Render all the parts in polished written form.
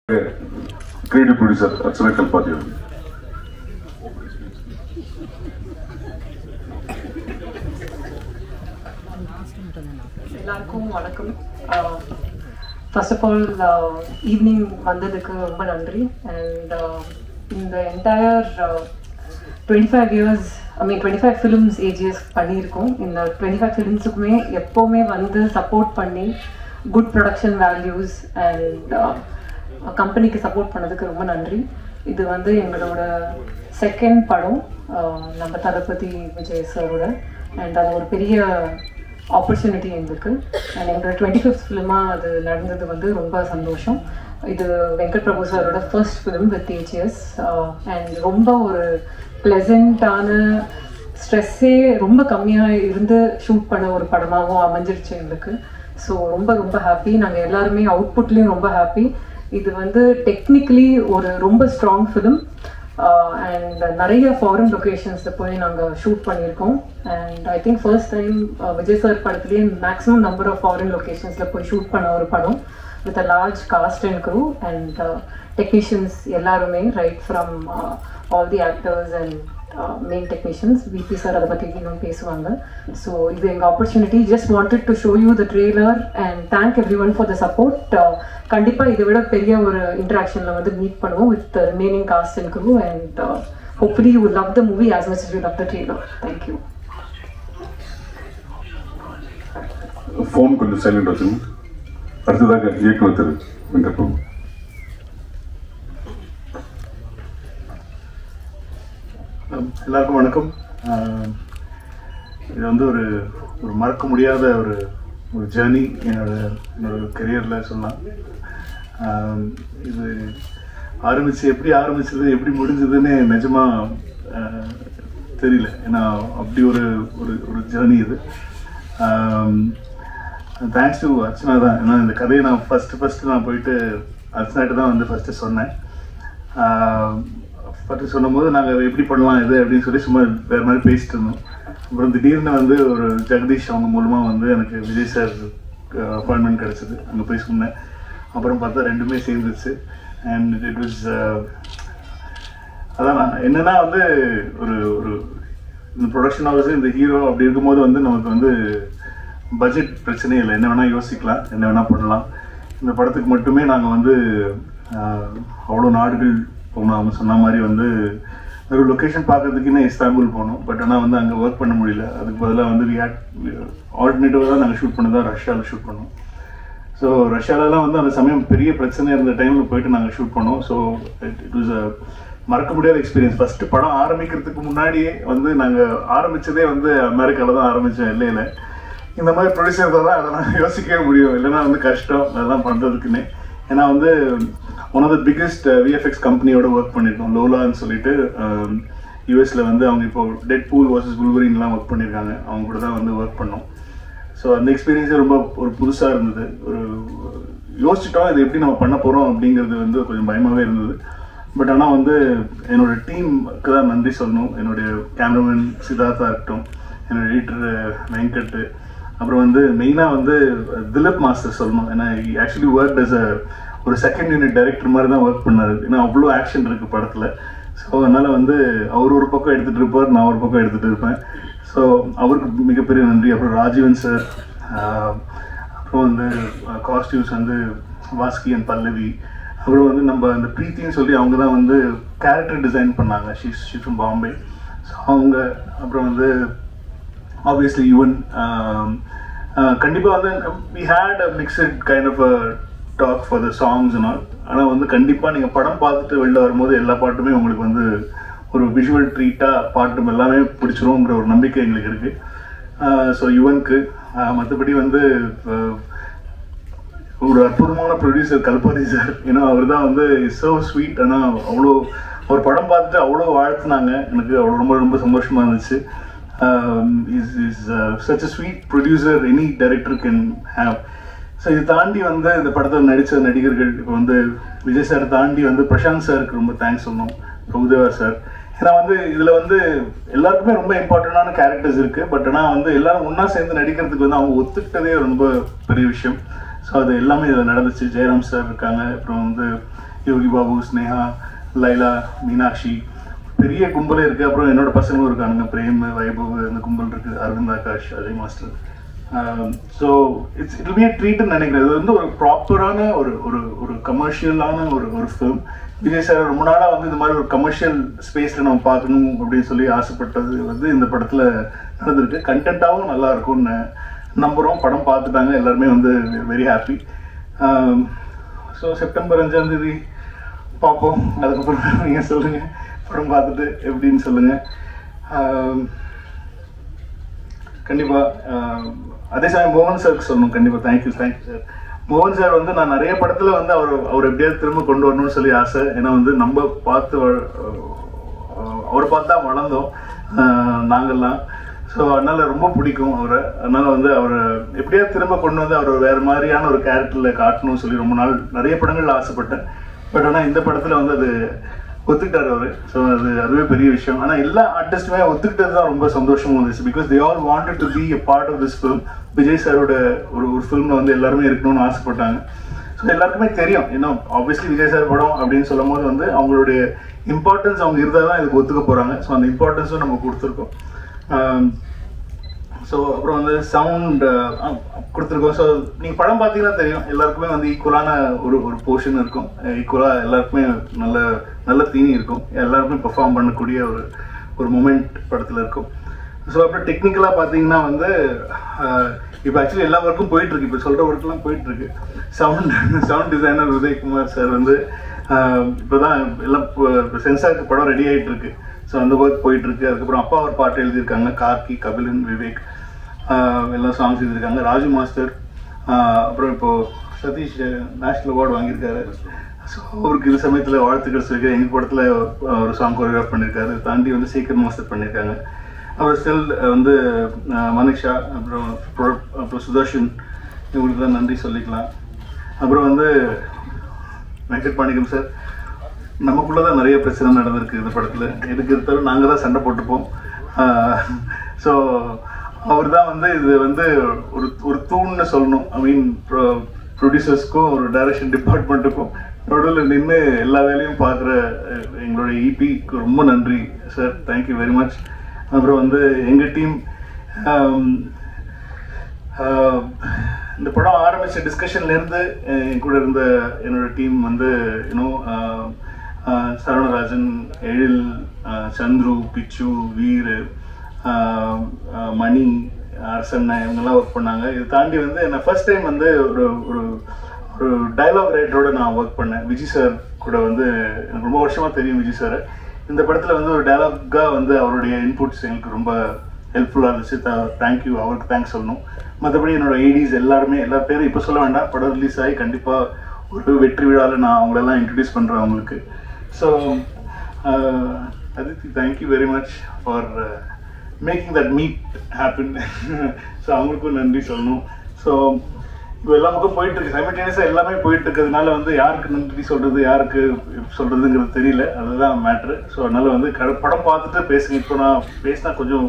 creative producer Archana Kalpathy. எல்லாருக்கும் வணக்கம். First of all evening வந்ததுக்கு ரொம்ப நன்றி. அண்ட் இந்த என்டையர் 25 years 25 ஃபிலிம்ஸ் ஏஜிஎஸ் பண்ணியிருக்கோம். இந்த 25 ஃபிலிம்ஸுக்குமே எப்போவுமே வந்து சப்போர்ட் பண்ணி குட் ப்ரொடக்ஷன் வேல்யூஸ் அண்ட் கம்பெனிக்கு சப்போர்ட் பண்ணதுக்கு ரொம்ப நன்றி. இது வந்து எங்களோட செகண்ட் படம் நம்ம தளபதி விஜய் சாரோட. அண்ட் அது ஒரு பெரிய ஆப்பர்ச்சுனிட்டி எங்களுக்கு. அண்ட் எங்களோட 25th ஃபிலிமாக அது நடந்தது வந்து ரொம்ப சந்தோஷம். இது வெங்கட் பிரபு சாரோட first film with AGS. And ரொம்ப ஒரு ப்ளசண்ட்டான, ஸ்ட்ரெஸ்ஸே ரொம்ப கம்மியாக இருந்து ஷூட் பண்ண ஒரு படமாகவும் அமைஞ்சிருச்சு எங்களுக்கு. ஸோ ரொம்ப ரொம்ப ஹாப்பி. நாங்கள் எல்லாருமே அவுட்புட்லேயும் ரொம்ப ஹாப்பி. இது வந்து டெக்னிக்கலி ஒரு ரொம்ப ஸ்ட்ராங் ஃபிலிம். அண்ட் நிறைய ஃபாரின் லொக்கேஷன்ஸில் போய் நாங்கள் ஷூட் பண்ணியிருக்கோம். And I think first time Vijay sir படத்துலேயே மேக்ஸிமம் நம்பர் ஆஃப் ஃபாரின் லொக்கேஷன்ஸில் போய் ஷூட் பண்ண ஒரு படம் with a large cast and crew and technicians எல்லாருமே, right from all the actors and main technicians. VP sir அதை பற்றி இன்னும் பேசுவாங்க. ஸோ இது எங்கள் opportunity. Just wanted to show you the trailer and thank every one for the support. கண்டிப்பாக இதை விட பெரிய ஒரு இன்ட்ராக்ஷனில் வந்து மீட் பண்ணுவோம் with remaining cast and crew. And hopefully you love the movie as much as you love the trailer. Thank you. Phone கொஞ்சம் silent வச்சுங்க. அடுத்ததாக இயக்குனர் திரு வெங்கட் பிரபு. எல்லாருக்கும் வணக்கம். இது வந்து ஒரு மறக்க முடியாத ஒரு ஜேர்னி என்னோட கெரியரில் சொல்லலாம். இது எப்படி ஆரம்பிச்சது எப்படி முடிஞ்சதுன்னு நிஜமாக தெரியல. ஏன்னா அப்படி ஒரு ஜேர்னி இது. தேங்க்ஸ் டு அர்ச்சனா தான். ஏன்னா இந்த கதையை நான் ஃபஸ்ட்டு நான் போயிட்டு அர்ச்சனாட்டு தான் வந்து ஃபஸ்ட்டு சொன்னேன். ஃபஸ்ட்டு சொன்னும்போது நாங்கள் எப்படி பண்ணலாம் இது அப்படின்னு சொல்லி சும்மா வேறு மாதிரி பேசிட்டு இருந்தோம். அப்புறம் திடீர்னு வந்து ஒரு ஜெகதீஷ் அவங்க மூலமாக வந்து எனக்கு விஜய் சார் அப்பாயின்மெண்ட் கிடச்சிது. அங்கே போய் சொன்னேன். அப்புறம் பார்த்தா ரெண்டுமே சேர்ந்துச்சு. அண்ட் இட் வாஸ் அதான் நான் என்னென்னா வந்து ஒரு இந்த ப்ரொடக்ஷன் ஹவுஸ் இந்த ஹீரோ அப்படி இருக்கும்போது வந்து நமக்கு வந்து பட்ஜெட் பிரச்சனையே இல்லை. என்ன வேணால் யோசிக்கலாம், என்ன வேணால் பண்ணலாம். இந்த படத்துக்கு மட்டுமே நாங்கள் வந்து அவ்வளோ நாடுகள் போனோம். அவங்க சொன்ன மாதிரி வந்து ஒரு லொக்கேஷன் பார்க்கறதுக்குன்னே இஸ்தான்புல் போனோம். பட் ஆனால் வந்து அங்கே ஒர்க் பண்ண முடியல. அதுக்கு பதிலாக வந்து ஆல்டர்னேட்டிவாக தான் நாங்கள் ஷூட் பண்ணதான் ரஷ்யாவில் ஷூட் பண்ணோம். ஸோ ரஷ்யாவிலலாம் வந்து அந்த சமயம் பெரிய பிரச்சனை இருந்த டைமில் போயிட்டு நாங்கள் ஷூட் பண்ணோம். ஸோ இட் வாஸ் அ மறக்க முடியாத எக்ஸ்பீரியன்ஸ். ஃபஸ்ட்டு படம் ஆரம்பிக்கிறதுக்கு முன்னாடியே வந்து நாங்கள் ஆரம்பித்ததே வந்து அமெரிக்காவில் தான் ஆரம்பித்தோம், எல்லையில். இந்த மாதிரி ப்ரொடியூசர் தான் அதெல்லாம் யோசிக்கவே முடியும். இல்லைன்னா வந்து கஷ்டம் அதெல்லாம் பண்ணுறதுக்குன்னே. ஏன்னா வந்து one of the biggest VFX கம்பெனியோட ஒர்க் பண்ணியிருக்கோம், லோலான்னு சொல்லிட்டு. யூஎஸில் வந்து அவங்க இப்போ டெட் பூல் வர்சஸ் வுல்வரின்லாம் ஒர்க் பண்ணியிருக்காங்க. அவங்க கூட தான் வந்து ஒர்க் பண்ணோம். ஸோ அந்த எக்ஸ்பீரியன்ஸே ரொம்ப ஒரு புதுசாக இருந்தது. யோசிச்சிட்டோம் இது எப்படி நம்ம பண்ண போகிறோம் அப்படிங்கிறது வந்து கொஞ்சம் பயமாகவே இருந்தது. பட் ஆனால் வந்து என்னோடய டீமுக்கு தான் நன்றி சொல்லணும். என்னுடைய கேமராமேன் சித்தார்த்தா இருக்கட்டும், என்னோடய எடிட்டர் வெங்கட், அப்புறம் வந்து மெயினாக வந்து திலீப் மாஸ்டர் சொல்லணும். ஏன்னா ஆக்சுவலி ஒர்க் அஸ் ஒரு செகண்ட் யூனிட் டைரக்டர் மாதிரி தான் ஒர்க் பண்ணாரு. ஏன்னா அவ்வளோ ஆக்ஷன் இருக்குது படத்தில். ஸோ அதனால் வந்து அவர் ஒரு பக்கம் எடுத்துகிட்டு இருப்பார், நான் ஒரு பக்கம் எடுத்துகிட்டு இருப்பேன். ஸோ அவருக்கு மிகப்பெரிய நன்றி. அப்புறம் ராஜீவன் சார், அப்புறம் வந்து காஸ்டியூம்ஸ் வந்து வாஸ்கி அண்ட் பல்லவி, அப்புறம் வந்து நம்ம அந்த ப்ரீத்தின்னு சொல்லி அவங்க தான் வந்து கேரக்டர் டிசைன் பண்ணாங்க. She's from Bombay. ஸோ அவங்க, அப்புறம் வந்து ஆப்வியஸ்லி யுவன். கண்டிப்பாக வந்து we had a mixed kind of a talk for the songs and all. ஆனால் வந்து கண்டிப்பாக நீங்கள் படம் பார்த்துட்டு வெளில வரும்போது எல்லா பாட்டுமே உங்களுக்கு வந்து ஒரு விஷுவல் ட்ரீட்டாக பாட்டும் எல்லாமே பிடிச்சிரும்ங்கிற ஒரு நம்பிக்கை எங்களுக்கு இருக்குது. ஸோ யுவனுக்கு மற்றபடி வந்து ஒரு அற்புதமான ப்ரொடியூசர் கல்பதி சார். ஏன்னா அவர் தான் வந்து ஸோ ஸ்வீட். ஆனால் அவ்வளோ ஒரு படம் பார்த்துட்டு அவ்வளோ வாழ்த்துனாங்க. எனக்கு அவ்வளோ ரொம்ப ரொம்ப சந்தோஷமாக இருந்துச்சு. is such a sweet producer any director can have. So இது தாண்டி வந்து இந்த படத்தில் நடித்த நடிகர்கள் இப்போ வந்து விஜய் சார் தாண்டி வந்து பிரசாந்த் சாருக்கு ரொம்ப தேங்க்ஸ் சொன்னோம், பிரபுதேவா சார். ஏன்னா வந்து இதில் வந்து எல்லாருக்குமே ரொம்ப இம்பார்ட்டண்டான கேரக்டர்ஸ் இருக்குது. பட் ஆனால் வந்து எல்லாரும் ஒன்றா சேர்ந்து நடிக்கிறதுக்கு வந்து அவங்க ஒத்துக்கிட்டதே ரொம்ப பெரிய விஷயம். ஸோ அது எல்லாமே இதில் நடந்துச்சு. ஜெயராம் சார் இருக்காங்க, அப்புறம் வந்து யோகி பாபு, ஸ்னேகா, லைலா, மீனாட்சி, பெரிய கும்பலே இருக்குது. அப்புறம் என்னோட பசங்களும் இருக்கானுங்க, பிரேம், வைபவ், அந்த கும்பல் இருக்குது, Aravind Akash, Ajay master. So it be ட்ரீட்னு நினைக்கிறேன். இது வந்து ஒரு ப்ராப்பரான ஒரு ஒரு ஒரு கமர்ஷியலான ஒரு ஃபிலிம். விஜய் சார் ரொம்ப நாளாக வந்து இந்த மாதிரி ஒரு கமர்ஷியல் ஸ்பேஸில் நம்ம பார்க்கணும் அப்படின்னு சொல்லி ஆசைப்பட்டது வந்து இந்த படத்தில் நடந்திருக்கு. கண்டென்ட்டாகவும் நல்லா இருக்கும்னு நம்புகிறோம். படம் பார்த்துட்டாங்க, எல்லாருமே வந்து வெரி ஹாப்பி. ஸோ செப்டம்பர் 5ஆம் தேதி பார்ப்போம். அதுக்கப்புறம் நீங்கள் சொல்லுங்கள், படம் பார்த்துட்டு எப்படின்னு சொல்லுங்கள். கண்டிப்பாக அதே சமயம் மோகன் சாருக்கு சொல்லணும். கண்டிப்பாக தேங்க்யூ சார். மோகன் சார் வந்து நான் நிறைய படத்தில் வந்து அவர் எப்படியாவது திரும்ப கொண்டு வரணும்னு சொல்லி ஆசை. ஏன்னா வந்து நம்ம பார்த்து அவரை பார்த்து தான் வளர்ந்தோம் நாங்கள்லாம். ஸோ அதனால் ரொம்ப பிடிக்கும் அவரை. அதனால் வந்து அவரை எப்படியாவது திரும்ப கொண்டு வந்து அவர் வேறு மாதிரியான ஒரு கேரக்டரில் காட்டணும்னு சொல்லி ரொம்ப நாள் நிறைய படங்கள் ஆசைப்பட்டேன். பட் ஆனால் இந்த படத்தில் வந்து அது ஒத்துக்கிட்டார் அவர். ஸோ அதுவே பெரிய விஷயம். ஆனால் எல்லா ஆர்டிஸ்ட்டுமே ஒத்துக்கிட்டது தான் ரொம்ப சந்தோஷமாக இருந்துச்சு. Because they all wanted to be a part of this film. Vijay சாரோட ஒரு ஃபிலிமில் வந்து எல்லாருமே இருக்கணும்னு ஆசைப்பட்டாங்க. ஸோ எல்லாருக்குமே தெரியும், இன்னும் ஆப்வியஸ்லி விஜய் சார் படம் அப்படின்னு சொல்லும் போது வந்து அவங்களுடைய இம்பார்ட்டன்ஸ் அவங்க இருந்தால் தான் இதுக்கு ஒத்துக்க போகிறாங்க. ஸோ அந்த இம்பார்ட்டன்ஸும் நம்ம கொடுத்துருக்கோம். ஸோ அப்புறம் வந்து சவுண்ட் கொடுத்துருக்கோம். ஸோ நீங்கள் படம் பார்த்தீங்கன்னா தெரியும், எல்லாருக்குமே வந்து ஈக்குவலான ஒரு போர்ஷன் இருக்கும். ஈக்குவலாக எல்லாருக்குமே நல்ல தீனி இருக்கும். எல்லாருக்குமே பெர்ஃபார்ம் பண்ணக்கூடிய ஒரு மூமெண்ட் படத்தில் இருக்கும். ஸோ அப்புறம் டெக்னிக்கலாக பார்த்தீங்கன்னா வந்து இப்போ ஆக்சுவலி எல்லா ஒர்க்கும் போயிட்டுருக்கு. இப்போ சொல்கிற ஒர்க்கெலாம் போயிட்டுருக்கு. சவுண்ட் டிசைனர் உதயகுமார் சார் வந்து இப்போ தான் எல்லாம் சென்சாருக்கு படம் ரெடி ஆகிட்டு இருக்கு. ஸோ அந்த ஒர்க் போயிட்டுருக்கு. அதுக்கப்புறம் அப்பா ஒரு பாட்டு எழுதியிருக்காங்க, கார்கி, கபிலன், விவேக் எல்லாம் சாங்ஸ் எழுதியிருக்காங்க. ராஜு மாஸ்டர், அப்புறம் இப்போது சதீஷ் நேஷ்னல் அவார்டு வாங்கியிருக்காரு. ஸோ அவருக்கு இது சமயத்தில் வாழ்த்துக்கள் சொல்லியிருக்காரு. எங்கள் படத்தில் ஒரு சாங் கோரியோகிராஃப் பண்ணியிருக்காரு. தாண்டி வந்து சேகர் மாஸ்டர் பண்ணியிருக்காங்க. அப்புறம் ஸ்டில் வந்து மனிஷா, அப்புறம் சுதர்ஷன், இவங்களுக்கு தான் நன்றி சொல்லிக்கலாம். அப்புறம் வந்து வெங்கட் பாண்டியம் சார், நமக்குள்ளே தான் நிறைய பிரச்சனை நடந்திருக்கு இந்த படத்தில். எதுக்கு இருந்தாலும் நாங்கள் தான் சண்டை போட்டுப்போம். ஸோ அவர் தான் வந்து இது வந்து ஒரு தூண்னு சொல்லணும். ஐ மீன் ப்ரொடியூசர்ஸ்க்கும் ஒரு டைரக்ஷன் டிபார்ட்மெண்ட்டுக்கும் நடுவில் நின்று எல்லா வேலையும் பார்க்குற எங்களுடைய இபிக்கு ரொம்ப நன்றி சார். Thank you very much. அப்புறம் வந்து எங்கள் டீம், இந்த படம் ஆரம்பித்த டிஸ்கஷன்லேருந்து என் கூட இருந்த என்னோடய டீம் வந்து இன்னும் சரவணராஜன், எழில், சந்துரு, பிச்சு, வீர், மணி, அரசன், இவங்கெல்லாம் ஒர்க் பண்ணாங்க. இது தாண்டி வந்து நான் ஃபர்ஸ்ட் டைம் வந்து ஒரு டைலாக் ரைட்டரோட நான் ஒர்க் பண்ணேன். விஜய் சார் கூட வந்து எனக்கு ரொம்ப வருஷமாக தெரியும் விஜய் சார். இந்த படத்தில் வந்து ஒரு டைலாக்காக வந்து அவருடைய இன்புட்ஸ் எங்களுக்கு ரொம்ப ஹெல்ப்ஃபுல்லாக இருந்துச்சு. தேங்க்யூ, அவருக்கு தேங்க்ஸ் சொல்லணும். மற்றபடி என்னோடய ஏடிஸ் எல்லாருமே, எல்லா பேரும் இப்போ சொல்ல வேண்டாம், படம் ரிலீஸ் ஆகி கண்டிப்பாக ஒரு வெற்றி விழாவில் நான் அவங்களெல்லாம் இன்ட்ரடியூஸ் பண்ணுறேன் அவங்களுக்கு. So Aditi, thank you very much for making that meet happen. So அவங்களுக்கும் நன்றி சொல்லணும். ஸோ இப்போ எல்லா பக்கம் போயிட்டுருக்கு, சைமல்டேனியஸாக எல்லாமே போயிட்டுருக்கிறதுனால வந்து யாருக்கு நன்றி சொல்கிறது, யாருக்கு சொல்கிறதுங்கிறது தெரியல. அதுதான் மேட்ரு. ஸோ அதனால் வந்து படம் பார்த்துட்டு பேசுங்க. இப்போ நான் பேசினா கொஞ்சம்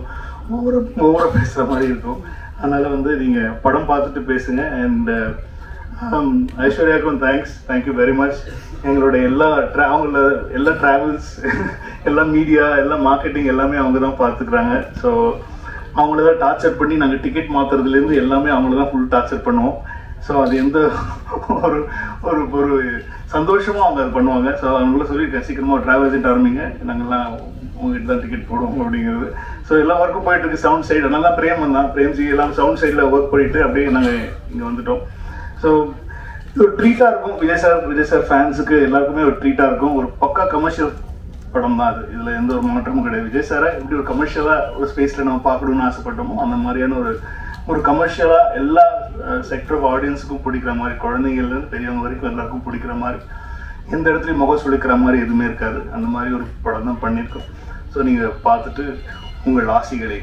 ஓவராக பேசுகிற மாதிரி இருக்கும். அதனால் வந்து நீங்கள் படம் பார்த்துட்டு பேசுங்க. அண்ட் ஐஸ்வர்யாவுக்கும் தேங்க்யூ வெரி மச். எங்களுடைய அவங்கள எல்லா ட்ராவல்ஸ், எல்லா மீடியா, எல்லா மார்க்கெட்டிங் எல்லாமே அவங்க தான் பார்த்துக்குறாங்க. ஸோ அவங்கள தான் டார்ச்சர் பண்ணி நாங்கள் டிக்கெட் மாற்றுறதுலேருந்து எல்லாமே அவங்கள தான் ஃபுல் டார்ச்சர் பண்ணுவோம். ஸோ அது எந்த ஒரு சந்தோஷமும் அவங்க அது பண்ணுவாங்க. ஸோ அவங்கள சொல்லியிருக்கேன், சீக்கிரமாக ட்ராவல் ஏஜென்ட் ஆரம்பிங்க, நாங்கள்லாம் உங்ககிட்ட தான் டிக்கெட் போடுவோம் அப்படிங்கிறது. ஸோ எல்லா ஒர்க்கும் போயிட்டுருக்கு. சவுண்ட் சைடு அதனால தான் பிரேம்ஜி எல்லாம் சவுண்ட் சைடில் ஒர்க் பண்ணிவிட்டு அப்படியே நாங்கள் இங்கே வந்துட்டோம். ஸோ இது ஒரு ட்ரீட்டாக இருக்கும். விஜய் சார் ஃபேன்ஸுக்கு எல்லாருக்குமே ஒரு ட்ரீட்டாக இருக்கும். ஒரு பக்கா கமர்ஷியல் படம் தான் அது. இதில் எந்த ஒரு மாற்றமும் கிடையாது. விஜய் சாரை எப்படி ஒரு கமர்ஷியலாக ஒரு ஸ்பேஸில் நம்ம பார்க்கணுன்னு ஆசைப்பட்டோமோ அந்த மாதிரியான ஒரு கமர்ஷியலாக எல்லா செக்டர் ஆஃப் ஆடியன்ஸுக்கும் பிடிக்கிற மாதிரி, குழந்தைங்கள்லேருந்து பெரியவங்க வரைக்கும் எல்லாருக்கும் பிடிக்கிற மாதிரி, எந்த இடத்துலையும் முகம் சுழிக்கிற மாதிரி எதுவுமே இருக்காது. அந்த மாதிரி ஒரு படம் தான் பண்ணியிருக்கோம். ஸோ நீங்கள் பார்த்துட்டு உங்கள் ஆசைகளை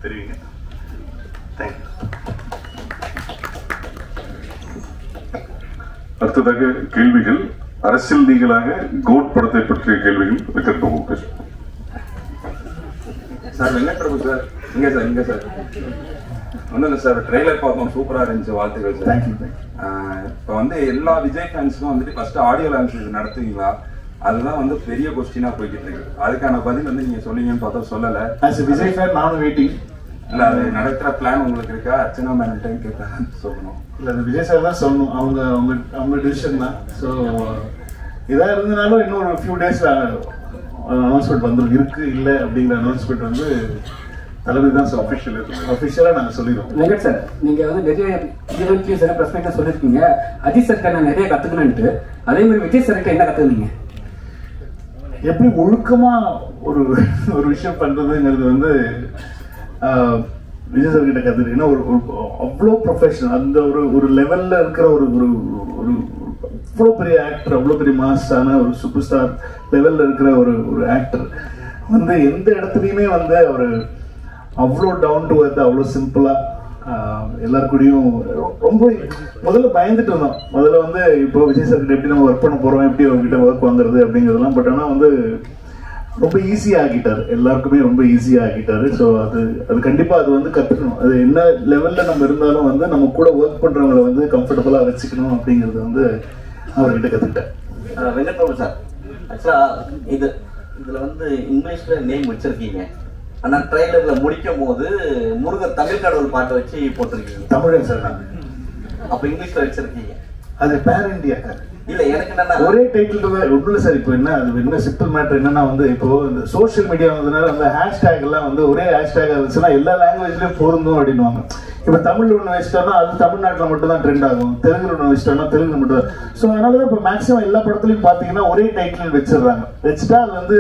தெரிவிங்க. தேங்க்யூ. அடுத்ததாக கேள்விகள், அரசியல் நீங்களாக கோட் படத்தை பற்றிய கேள்விகள் வெங்கட் பிரபு பேசுவோம். சார் வெங்கட் பிரபு சார், இங்கே சார் ஒன்றும் இல்லை சார், ட்ரெய்லர் பார்த்தோம், சூப்பராக இருந்துச்சு, வாழ்த்துக்கள் சார். தேங்க்யூ. இப்போ வந்து எல்லா விஜய் ஃபேன்ஸுக்கும் வந்துட்டு ஃபர்ஸ்ட் ஆடியோ லான்ச் நடத்துவீங்களா? அதுதான் வந்து பெரிய கொஸ்டினா போய்கிட்டு இருக்கு. அதுக்கான பதில் வந்து நீங்க சொன்னீங்கன்னு பார்த்தா சொல்லல. விஜய் ஃபேன் நானும் வெயிட்டிங். இல்ல அது நடக்கிற பிளான் உங்களுக்கு இருக்கா? அர்ச்சனா மேடம் டைம் கேட்கறான்னு சொல்லணும். இல்ல அது விஜய் சார் தான் சொல்லணும். அவங்க டிசிஷன் தான். ஸோ இதா இருந்தனாலும் இன்னொரு ஃபியூ டேஸ்ல அனௌன்ஸ்மெண்ட் வந்துடும். இருக்கு இல்ல அப்படிங்கிற அனௌன்ஸ்மெண்ட் வந்து தளபதி தான் அஃபிஷியலாக நாங்கள் சொல்லிடுவோம். வெங்கட் சார், நீங்க வந்து நிறைய ஈவென்ட்லயும் சரி ப்ரெஸ் மீட்ல சொல்லியிருக்கீங்க அஜித் சார்கிட்ட நான் நிறைய கத்துக்கணும்ட்டு. அதே மாதிரி விஜய் சார்கிட்ட என்ன கத்துக்கிட்டீங்க? எப்படி ஒழுக்கமா ஒரு விஷயம் பண்றதுங்கிறது வந்து விஜய் சார் கிட்ட கத்துக்கு. ஏன்னா அவ்வளோ ப்ரொஃபஷனல், அந்த ஒரு லெவல்ல இருக்கிற ஒரு அவ்வளோ பெரிய ஆக்டர், அவ்வளோ பெரிய மாஸ்டான ஒரு சூப்பர் ஸ்டார் லெவல்ல இருக்கிற ஒரு ஆக்டர் வந்து எந்த இடத்துலையுமே வந்து அவர் அவ்வளோ டவுன் டு எர்த், அவ்வளோ சிம்பிளா எல்லாருக்கூடையும் ரொம்ப முதல்ல பயந்துட்டு இருந்தோம். முதல்ல வந்து இப்போ விஜய் சார் கிட்ட எப்படி நம்ம ஒர்க் பண்ண போறோம், எப்படி அவங்ககிட்ட ஒர்க் வாங்குறது அப்படிங்கிறதுலாம். பட் ஆனால் வந்து ரொம்ப ஈஸியாக ஆக்கிட்டாரு, எல்லாருக்குமே ரொம்ப ஈஸியாக ஆக்கிட்டாரு. ஸோ அது கண்டிப்பாக அது வந்து கற்றுக்கணும். அது என்ன லெவலில் நம்ம இருந்தாலும் வந்து நம்ம கூட ஒர்க் பண்ணுறவங்களை வந்து கம்ஃபர்டபுளாக வச்சுக்கணும் அப்படிங்கிறது வந்து அவர்கிட்ட கற்றுக்கிட்டேன். வெங்கட் பிரபு சார், ஆக்சுவலாக இதில் வந்து இங்கிலீஷில் நேம் வச்சுருக்கீங்க. ஆனால் ட்ரெய்லரில் முடிக்கும் போது முருகர் தமிழ் கடவுள் பாட்டை வச்சு போட்டிருக்கீங்க. தமிழன் சார் நான். அப்போ இங்கிலீஷில் வச்சுருக்கீங்க. அது பேர் இண்டியா இல்ல, எனக்கு என்னன்னா ஒரே டைட்டில் தான் ஒன்றும் சார். இப்போ என்ன சிம்பிள் மேட்டர் என்னன்னா வந்து இப்போ இந்த சோஷியல் மீடியா வந்ததுனால அந்த ஹேஷ்டேக் எல்லாம் வந்து ஒரே ஹேஷ்டேக் இருந்துச்சுன்னா எல்லா லாங்குவேஜ்லயும் பொருந்தும் அப்படின்வாங்க. இப்போ தமிழ்ல ஒன்று வச்சிட்டோம்னா அது தமிழ்நாட்டில் மட்டும் தான் ட்ரெண்ட் ஆகும், தெலுங்குல ஒன்று வச்சிட்டோம்னா தெலுங்கு மட்டும் தான். ஸோ அதனாலதான் இப்போ மேக்ஸிமம் எல்லா படத்துலையும் பார்த்தீங்கன்னா ஒரே டைட்டில் வச்சிடுறாங்க. வச்சுட்டா அது வந்து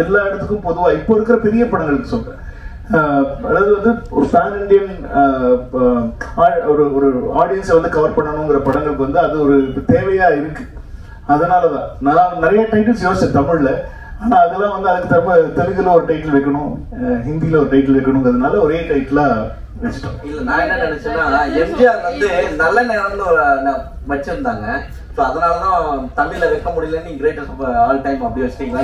எல்லா இடத்துக்கும் பொதுவாக இப்போ இருக்கிற பெரிய படங்களுக்கு சொல்றேன். அதாவது வந்து ஒரு பேன் இண்டியன் ஒரு ஆடியன்ஸை வந்து கவர் பண்ணணுங்கிற படங்களுக்கு வந்து அது ஒரு தேவையா இருக்கு. அதனாலதான் நான் நிறைய டைட்டில்ஸ் யோசிச்சேன் தமிழ்ல. ஆனா அதெல்லாம் வந்து அதுக்கு தெலுங்குல ஒரு டைட்டில் வைக்கணும், ஹிந்தியில ஒரு டைட்டில் வைக்கணுங்கிறதுனால ஒரே டைட்டிலா வச்சுட்டோம். இல்ல நான் என்ன நினைச்சேன்னா எம்ஜிஆர் வந்து நல்ல நேரம்னு வச்சிருந்தாங்க. அதனாலதான் தமிழ்ல வைக்க முடியலன்னு கிரேட்டஸ்ட் ஆல் டைம் அப்படி வச்சிட்டீங்களா?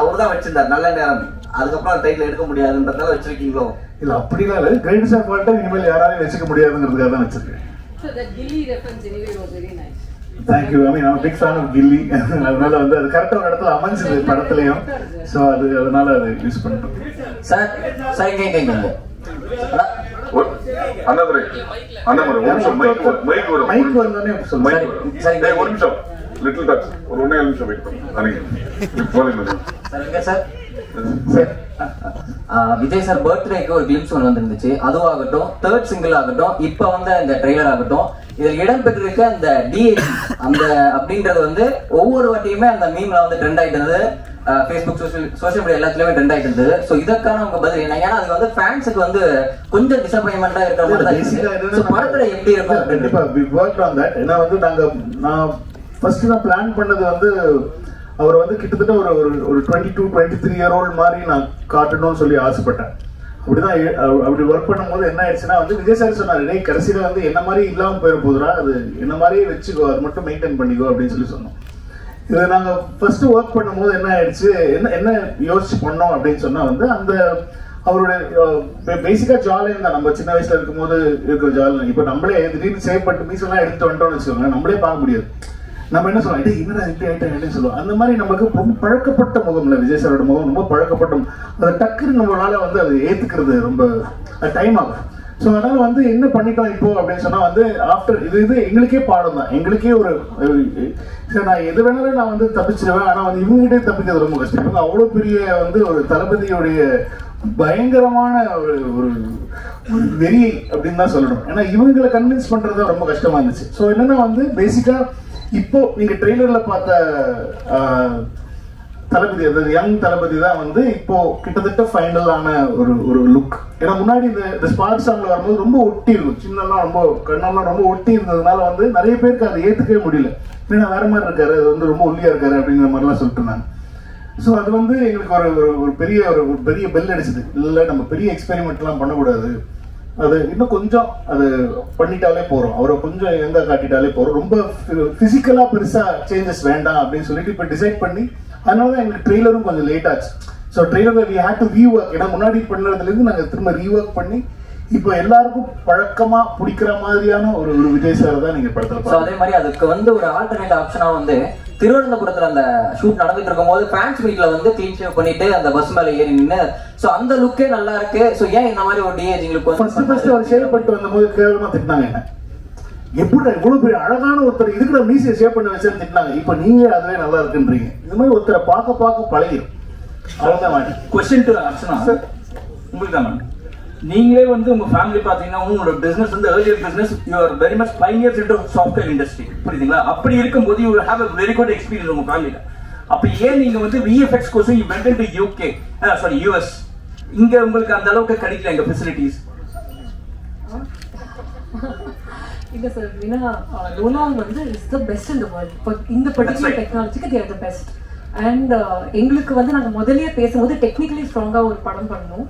அவர் தான் வச்சிருந்தார் நல்ல நேரம். அதுக்கப்புறம் டைட்டில் எடுக்க முடியாதுன்றதால வச்சிருக்கீங்களோ? இல்ல அப்படிலாம் இல்ல, கிரேட்டஸ்ட் ஆஃப் ஆல் டைம் இனிமேல் யாராலையும் வச்சுக்க முடியாதுங்கிறதுக்காக தான் வச்சிருக்கேன். So that Gilly reference anyway was very nice. Thank you. I mean, I'm a big fan of Gilly. அதனால வந்து அது கரெக்டா ஒரு இடத்துல அமைஞ்சது படத்துலயும். சோ அதனால அதை யூஸ் பண்ணிட்டோம். சார் கேங்க அண்ணாதுரை ஒரு நிமிஷம் மைக் வரும். மைக் வந்தானே சொல்லுங்க. ஒரு நிமிஷம் லிட்டில் டச் ஒரு 1 நிமிஷம் வெயிட் பண்ணுங்க. சார் விஜய் சார் பர்த்டேக்கு ஒரு கிளிம்ஸ் ஒன்று வந்துருந்துச்சு. அதுவாகட்டும், தேர்ட் சிங்கிள் ஆகட்டும், இப்ப வந்த இந்த ட்ரெய்லர் ஆகட்டும், இதில் இடம்பெற்றிருக்க அந்த டிஏசி அந்த அப்படின்றது வந்து ஒவ்வொரு வாட்டியுமே அந்த மீம்ல வந்து ட்ரெண்ட் ஆயிட்டு இருந்தது. ஃபேஸ்புக் சோஷியல் மீடியா எல்லாத்துலயுமே ட்ரெண்ட் ஆயிட்டு இருந்தது. ஸோ இதற்கான உங்க பதில் என்ன? ஏன்னா அது வந்து ஃபேன்ஸுக்கு வந்து கொஞ்சம் டிசப்பாயின்மெண்டா இருக்கிற மாதிரி தான் இருக்கு. படத்துல எப்படி இருக்கும்? கண்டிப்பா we worked on that. ஏன்னா வந்து நான் ஃபர்ஸ்ட் நான் பிளான் பண்ணது வந்து அவர் வந்து கிட்டத்தட்ட ஒரு 22-23 இயர் ஓல்டு மாதிரி நான் காட்டணும்னு சொல்லி ஆசைப்பட்டேன். அப்படிதான் அப்படி ஒர்க் பண்ணும்போது என்ன ஆயிடுச்சுன்னா வந்து விஜய் சார் சொன்னாரு, கடைசியில வந்து என்ன மாதிரி இல்லாம போயிட போதுரா, அது என்ன மாதிரியே வச்சுக்கோ, அது மட்டும் மெயின்டைன் பண்ணிக்கோ அப்படின்னு சொல்லி சொன்னோம். இதை நாங்க ஃபர்ஸ்ட் ஒர்க் பண்ணும்போது என்ன ஆயிடுச்சு, என்ன யோசிச்சு பண்ணோம் அப்படின்னு சொன்னா வந்து அந்த அவருடைய பேசிக்கா ஜாலியாக தான். நம்ம சின்ன வயசுல இருக்கும்போது இருக்கிற ஜாலி இப்ப நம்மளே திடீர்னு சேவ் பண்ணிட்டு மீஸ் எல்லாம் எடுத்து வந்துட்டோம்னு வச்சுக்கோங்க, நம்மளே பார்க்க முடியாது. நம்ம என்ன சொல்லுவோம், என்னடா இப்படி ஆயிட்டேன் சொல்லுவோம். அந்த மாதிரி நமக்கு ரொம்ப பழக்கப்பட்ட முகம் இல்லை, விஜய் சாரோட முகம் ரொம்ப பழக்கப்பட்ட. அதை டக்குன்னு நம்மளால வந்து அதை ஏத்துக்கிறது ரொம்ப டைம் ஆகும். ஸோ அதனால வந்து என்ன பண்ணிட்டோம் இப்போ அப்படின்னு சொன்னா வந்து ஆஃப்டர் இது எங்களுக்கே பாடம் தான். எங்களுக்கே ஒரு நான் எது வேணாலும் நான் வந்து தப்பிச்சிருவேன். ஆனா வந்து இவங்ககிட்டே தப்பிக்கிறது ரொம்ப கஷ்டம். இவங்க அவ்வளோ பெரிய வந்து ஒரு தளபதியுடைய பயங்கரமான ஒரு வெறி அப்படின்னு தான் சொல்லணும். ஏன்னா இவங்களை கன்வின்ஸ் பண்றது ரொம்ப கஷ்டமா இருந்துச்சு. ஸோ என்னன்னா வந்து பேசிக்கா இப்போ நீங்க ட்ரெய்லர்ல பார்த்த தளபதி, அதாவது யங் தளபதி தான் வந்து இப்போ கிட்டத்தட்ட ஃபைனலான ஒரு லுக். ஏன்னா முன்னாடி இந்த ஸ்பார்க் சாங்ல வரும்போது ரொம்ப ஒட்டி இருக்கும், சின்னெல்லாம் ரொம்ப கண்ணெல்லாம் ரொம்ப ஒட்டி இருந்ததுனால வந்து நிறைய பேருக்கு அதை ஏத்துக்கவே முடியல. ஏன்னா வேற மாதிரி இருக்காரு, அது வந்து ரொம்ப ஒல்லியா இருக்காரு அப்படிங்கிற மாதிரிலாம் சொல்லிட்டு இருந்தாங்க. ஸோ அது வந்து எங்களுக்கு ஒரு பெரிய பெல் அடிச்சது. இல்லை நம்ம பெரிய எக்ஸ்பெரிமெண்ட் எல்லாம் பண்ணக்கூடாது, அது இன்னும் கொஞ்சம் அது பண்ணிட்டாலே போறோம், அவரை கொஞ்சம் எங்க காட்டிட்டாலே போறோம், ரொம்ப பிசிக்கலா பெருசா சேஞ்சஸ் வேண்டாம் அப்படின்னு சொல்லிட்டு இப்ப டிசைட் பண்ணி, அதனாலதான் எங்களுக்கு ட்ரெய்லரும் கொஞ்சம் லேட் ஆச்சு. So trailer we had to rework. ஏன்னா முன்னாடி பண்ணதுல இருந்து நாங்கள் திரும்ப ரீவொர்க் பண்ணி இப்போ எல்லாருக்கும் பழக்கமா பிடிக்கிற மாதிரியான ஒரு விஜய் சார் தான் நீங்க படத்துல. அதே மாதிரி அதுக்கு வந்து ஒரு ஆல்டர்னேட் ஆப்ஷனா வந்து திருவனந்தபுரத்துல அந்த ஷூட் நடந்துட்டு இருக்கும் போது ஃபேன்ஸ் மீட்ல வந்து க்ளீன் ஷேவ் பண்ணிட்டு அந்த பஸ் மேல ஏறி நின்று சோ அந்த லுக்கே நல்லா இருக்கு. சோ ஏன் இந்த மாதிரி ஒரு டிஏஜிங் லுக் ஃபர்ஸ்ட் அவர் ஷேவ் பண்ணிட்டு வந்தபோது கேவலமா திட்டினாங்க என்ன, எப்படி இவ்வளவு பெரிய அழகான ஒருத்தர் இதுக்குற மீசியை ஷேவ் பண்ண வச்சு திட்டினாங்க. இப்ப நீங்க அதுவே நல்லா இருக்குன்றீங்க. இந்த மாதிரி ஒருத்தரை பார்க்க பழகிடும். அவ்வளவுதான் madam. Question to Archana sir, உங்களுக்கு தான் மேடம். நீங்களே வந்து உங்க ஃபேமிலி பாத்தீங்கன்னா உங்களோட பிசினஸ் வந்து earlier business you are very much pioneers into software industry, புரியுதுங்களா? அப்படி இருக்கும்போது you have a very good experience உங்க ஃபேமிலில. அப்ப ஏன் நீங்க வந்து VFX course you went into UK sorry US இங்க உங்களுக்கு அந்த அளவுக்கு கிடைக்கல எங்க ஃபெசிலிட்டிஸ்? இல்ல சார், ஏன்னா லோலாங் வந்து is the best in the world for இந்த பர்టిక్యులர் டெக்னாலஜிக்கு they are the best. And எங்களுக்கு வந்து நாங்கள் முதல்லயே பேசும்போது டெக்னிக்கலி ஸ்ட்ராங்காக ஒரு படம் பண்ணணும்.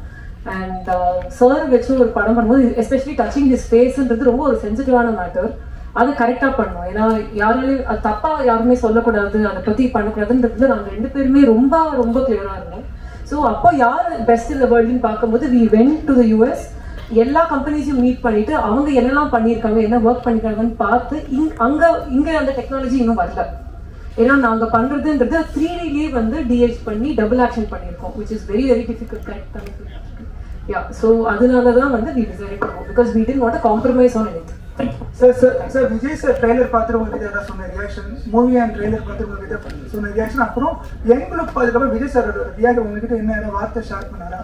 அண்ட் சார் வச்சு ஒரு படம் பண்ணும்போது எஸ்பெஷலி டச்சிங் ஹிஸ் ஃபேஸ்ன்றது ரொம்ப ஒரு சென்சிட்டிவான மேட்டர். அதை கரெக்டாக பண்ணணும். ஏன்னா யாராலையும் அது தப்பாக யாருமே சொல்லக்கூடாது, அதை பற்றி பண்ணக்கூடாதுன்றதுல நாங்கள் 2 பேருமே ரொம்ப ரொம்ப கிளியராக இருந்தோம். ஸோ அப்போ யார் பெஸ்ட் இந்த வேர்ல்டுன்னு பார்க்கும்போது we went to the US. எல்லா கம்பெனிஸையும் மீட் பண்ணிட்டு அவங்க என்னெல்லாம் பண்ணியிருக்காங்க, என்ன ஒர்க் பண்ணிருக்காங்கன்னு பார்த்து இங்க அந்த டெக்னாலஜி இன்னும் வரல. ஏன்னா நாங்க பண்றதுன்றது 3Dலயே வந்து டிஹெச் பண்ணி டபுள் ஆக்ஷன் பண்ணியிருக்கோம், which is very very difficult. Yeah, so அதனாலதான் வந்து we decided to go because we didn't want to compromise on anything. Sir Vijay sir trailer பார்த்துட்டு உங்ககிட்ட ஏதாவது சொன்ன ரியாக்ஷன், மூவி அண்ட் ட்ரெய்லர் பார்த்து உங்ககிட்ட சொன்ன ரியாக்ஷன், அப்புறம் எங்களுக்கு அதுக்கப்புறம் விஜய் சார் ரியாக்ட் உங்ககிட்ட என்ன வார்த்தை ஷேர் பண்ணாரா?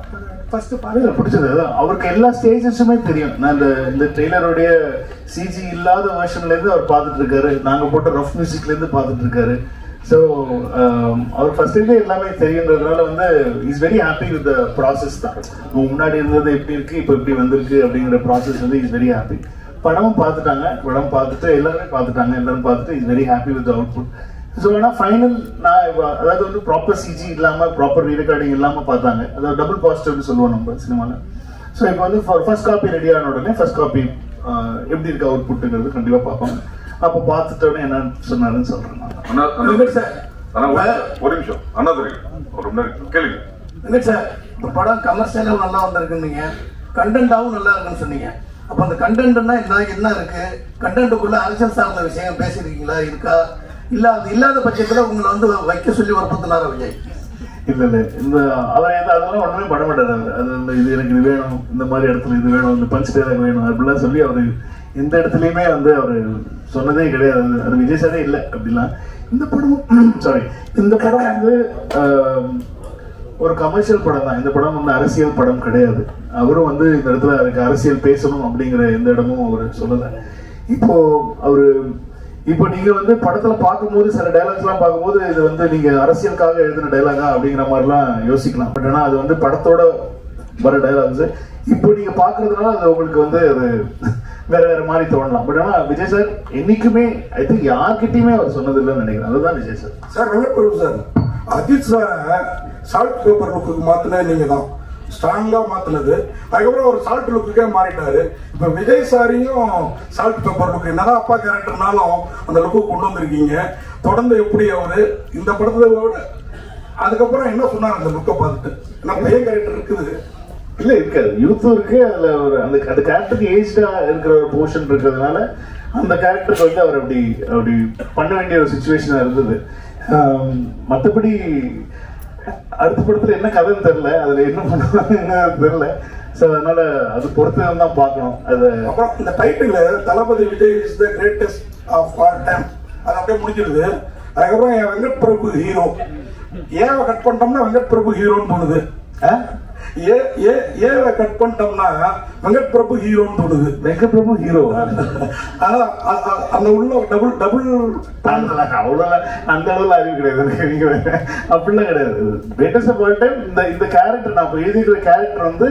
ஃபர்ஸ்ட் பாருங்க பிடிச்சது அவருக்கு எல்லா ஸ்டேஜஸுமே தெரியும். நான் இந்த ட்ரெய்லருடைய சிஜி இல்லாத வெர்ஷன்ல இருந்து அவர் பார்த்துட்டு இருக்காரு, நாங்க போட்ட ரஃப் மியூசிக்ல இருந்து பார்த்துட்டு இருக்காரு. ஸோ அவர் ஃபர்ஸ்ட்லேருந்தே எல்லாமே தெரியுன்றதுனால வந்து is very happy with the process தான். முன்னாடி இருந்தது எப்படி இருக்கு, இப்போ எப்படி வந்திருக்கு அப்படிங்கிற ப்ராசஸ் வந்து இஸ் வெரி ஹாப்பி. படமும் பார்த்துட்டாங்க, படம் பார்த்துட்டு எல்லாருமே பார்த்துட்டாங்க, எல்லாரும் பார்த்துட்டு is very happy with output. So ஆனால் ஃபைனல் நான் அதாவது வந்து ப்ராப்பர் சிஜி இல்லாமல் ப்ராப்பர் ரீரெக்கார்டிங் இல்லாமல் பார்த்தாங்க. அதாவது டபுள் பாசிட்டிவ்னு சொல்லுவோம் நம்ம சினிமாவில். ஸோ இப்போ வந்து ஃபர்ஸ்ட் காப்பி ரெடி ஆன உடனே ஃபர்ஸ்ட் காப்பி எப்படி இருக்கு அவுட்புட்டுங்கிறது கண்டிப்பாக பார்ப்பாங்க. அப்போ பார்த்துட்டோன்னே என்ன சொன்னாருன்னு சொல்கிறேன். ஒரு நிமிஷம் அண்ணாதுரை ஒரு கேளுங்க. இல்லை சார், இப்போ படம் கமர்ஷியலாகவும் நல்லா வந்திருக்குன்னீங்க, கண்டென்ட்டாகவும் நல்லா இருக்குன்னு சொன்னீங்க. அப்போ அந்த கண்டென்ட்னா என்ன இருக்கு? கண்டென்ட்டுக்குள்ள அரசியல் சார்ந்த விஷயம் பேசியிருக்கீங்களா, இருக்கா? இல்லை அது இல்லாத பட்சத்தில் உங்களை வந்து வைக்க சொல்லி வற்புறுத்தினாரா விஜய்? இல்லை இந்த அவர் அதெல்லாம் ஒன்றுமே பண்ண மாட்டார். அது இந்த இது எனக்கு இது வேணும், இந்த மாதிரி இடத்துல இது வேணும், இந்த பஞ்ச் டைலாக் வேணும் அப்படிலாம் சொல்லி அவர் எந்த இடத்துலையுமே வந்து அவர் சொன்னதே கிடையாது. அது விஜய் சாரே இல்லை அப்படிலாம். இந்த படம் சாரி இந்த படம் வந்து ஒரு கமர்ஷியல் படம் தான். இந்த படம் வந்து அரசியல் படம் கிடையாது. அவரும் வந்து இந்த இடத்துல அதுக்கு அரசியல் பேசணும் அப்படிங்கிற எந்த இடமும் அவர் சொல்லலை. இப்போ நீங்க வந்து படத்துல பார்க்கும்போது சில டைலாக்ஸ் எல்லாம் பார்க்கும்போது இது வந்து நீங்க அரசியலுக்காக எழுதின டைலாகா அப்படிங்கிற மாதிரிலாம் யோசிக்கலாம். பட் ஆனா அது வந்து படத்தோட வர டைலாக்ஸ். இப்போ நீங்க பாக்குறதுனால அது உங்களுக்கு வந்து அது வேற வேற மாதிரி தோணலாம். பட் ஆனா விஜய் சார் என்னைக்குமே ஐ திங்க் யார்கிட்டயுமே அவர் சொன்னது இல்லைன்னு நினைக்கிறேன். அதுதான் Vijay sir. Sir Venkat Prabhu sir, Ajith sir salt pepper லுக்கு மாத்தின நீங்க தான் ஸ்ட்ராங்கா மாத்தினது. அதுக்கப்புறம் ஒரு சால்ட் லுக்குக்கே மாறிட்டாரு. இப்ப விஜய் சாரியும் சால்ட் பேப்பர் லுக் என்னதான் அப்பா கேரக்டர்னாலும் அந்த லுக்கு கொண்டு வந்திருக்கீங்க. தொடர்ந்து எப்படி அவரு இந்த படத்தோட அதுக்கப்புறம் என்ன சொன்னார் அந்த லுக்கை பார்த்துட்டு? நம்ம பையன் கேரக்டர் இருக்குது இல்ல இருக்காது, யூத்தும் இருக்கு. அதுல ஒரு அந்த கேரக்டருக்கு ஏஜ்டா இருக்கிற ஒரு போர்ஷன் இருக்கிறதுனால அந்த கேரக்டருக்கு வந்து அவர் அப்படி பண்ண வேண்டிய ஒரு சுச்சுவேஷனா இருந்தது. மற்றபடி அடுத்த படத்துல என்ன கதைன்னு தெரியல, அதுல என்ன பண்ணுவாங்க தெரியல. ஸோ அதனால அது பொறுத்து தான் பார்க்கணும். அது அப்புறம் இந்த title Thalapathy Vijay is the greatest of all time அது அப்படியே முடிஞ்சிருது. அதுக்கப்புறம் என் வெங்கட் பிரபு ஹீரோ, ஏவை கட் பண்ணிட்டோம்னா வெங்கட் பிரபு ஹீரோன்னு தோணுது. ஏவை கட் பண்ணிட்டோம்னா வெங்கட் பிரபு ஹீரோன்னு தோணுது. வெங்கட் பிரபு ஹீரோ அதான் அந்த உள்ள டபுள் அவ்வளோ அந்த அளவுல அறிவு கிடையாது. அப்படிலாம் கிடையாது. கிரேட்டஸ்ட் ஆஃப் ஆல் டைம் இந்த கேரக்டர் நான் இப்போ எழுதிக்கிற கேரக்டர் வந்து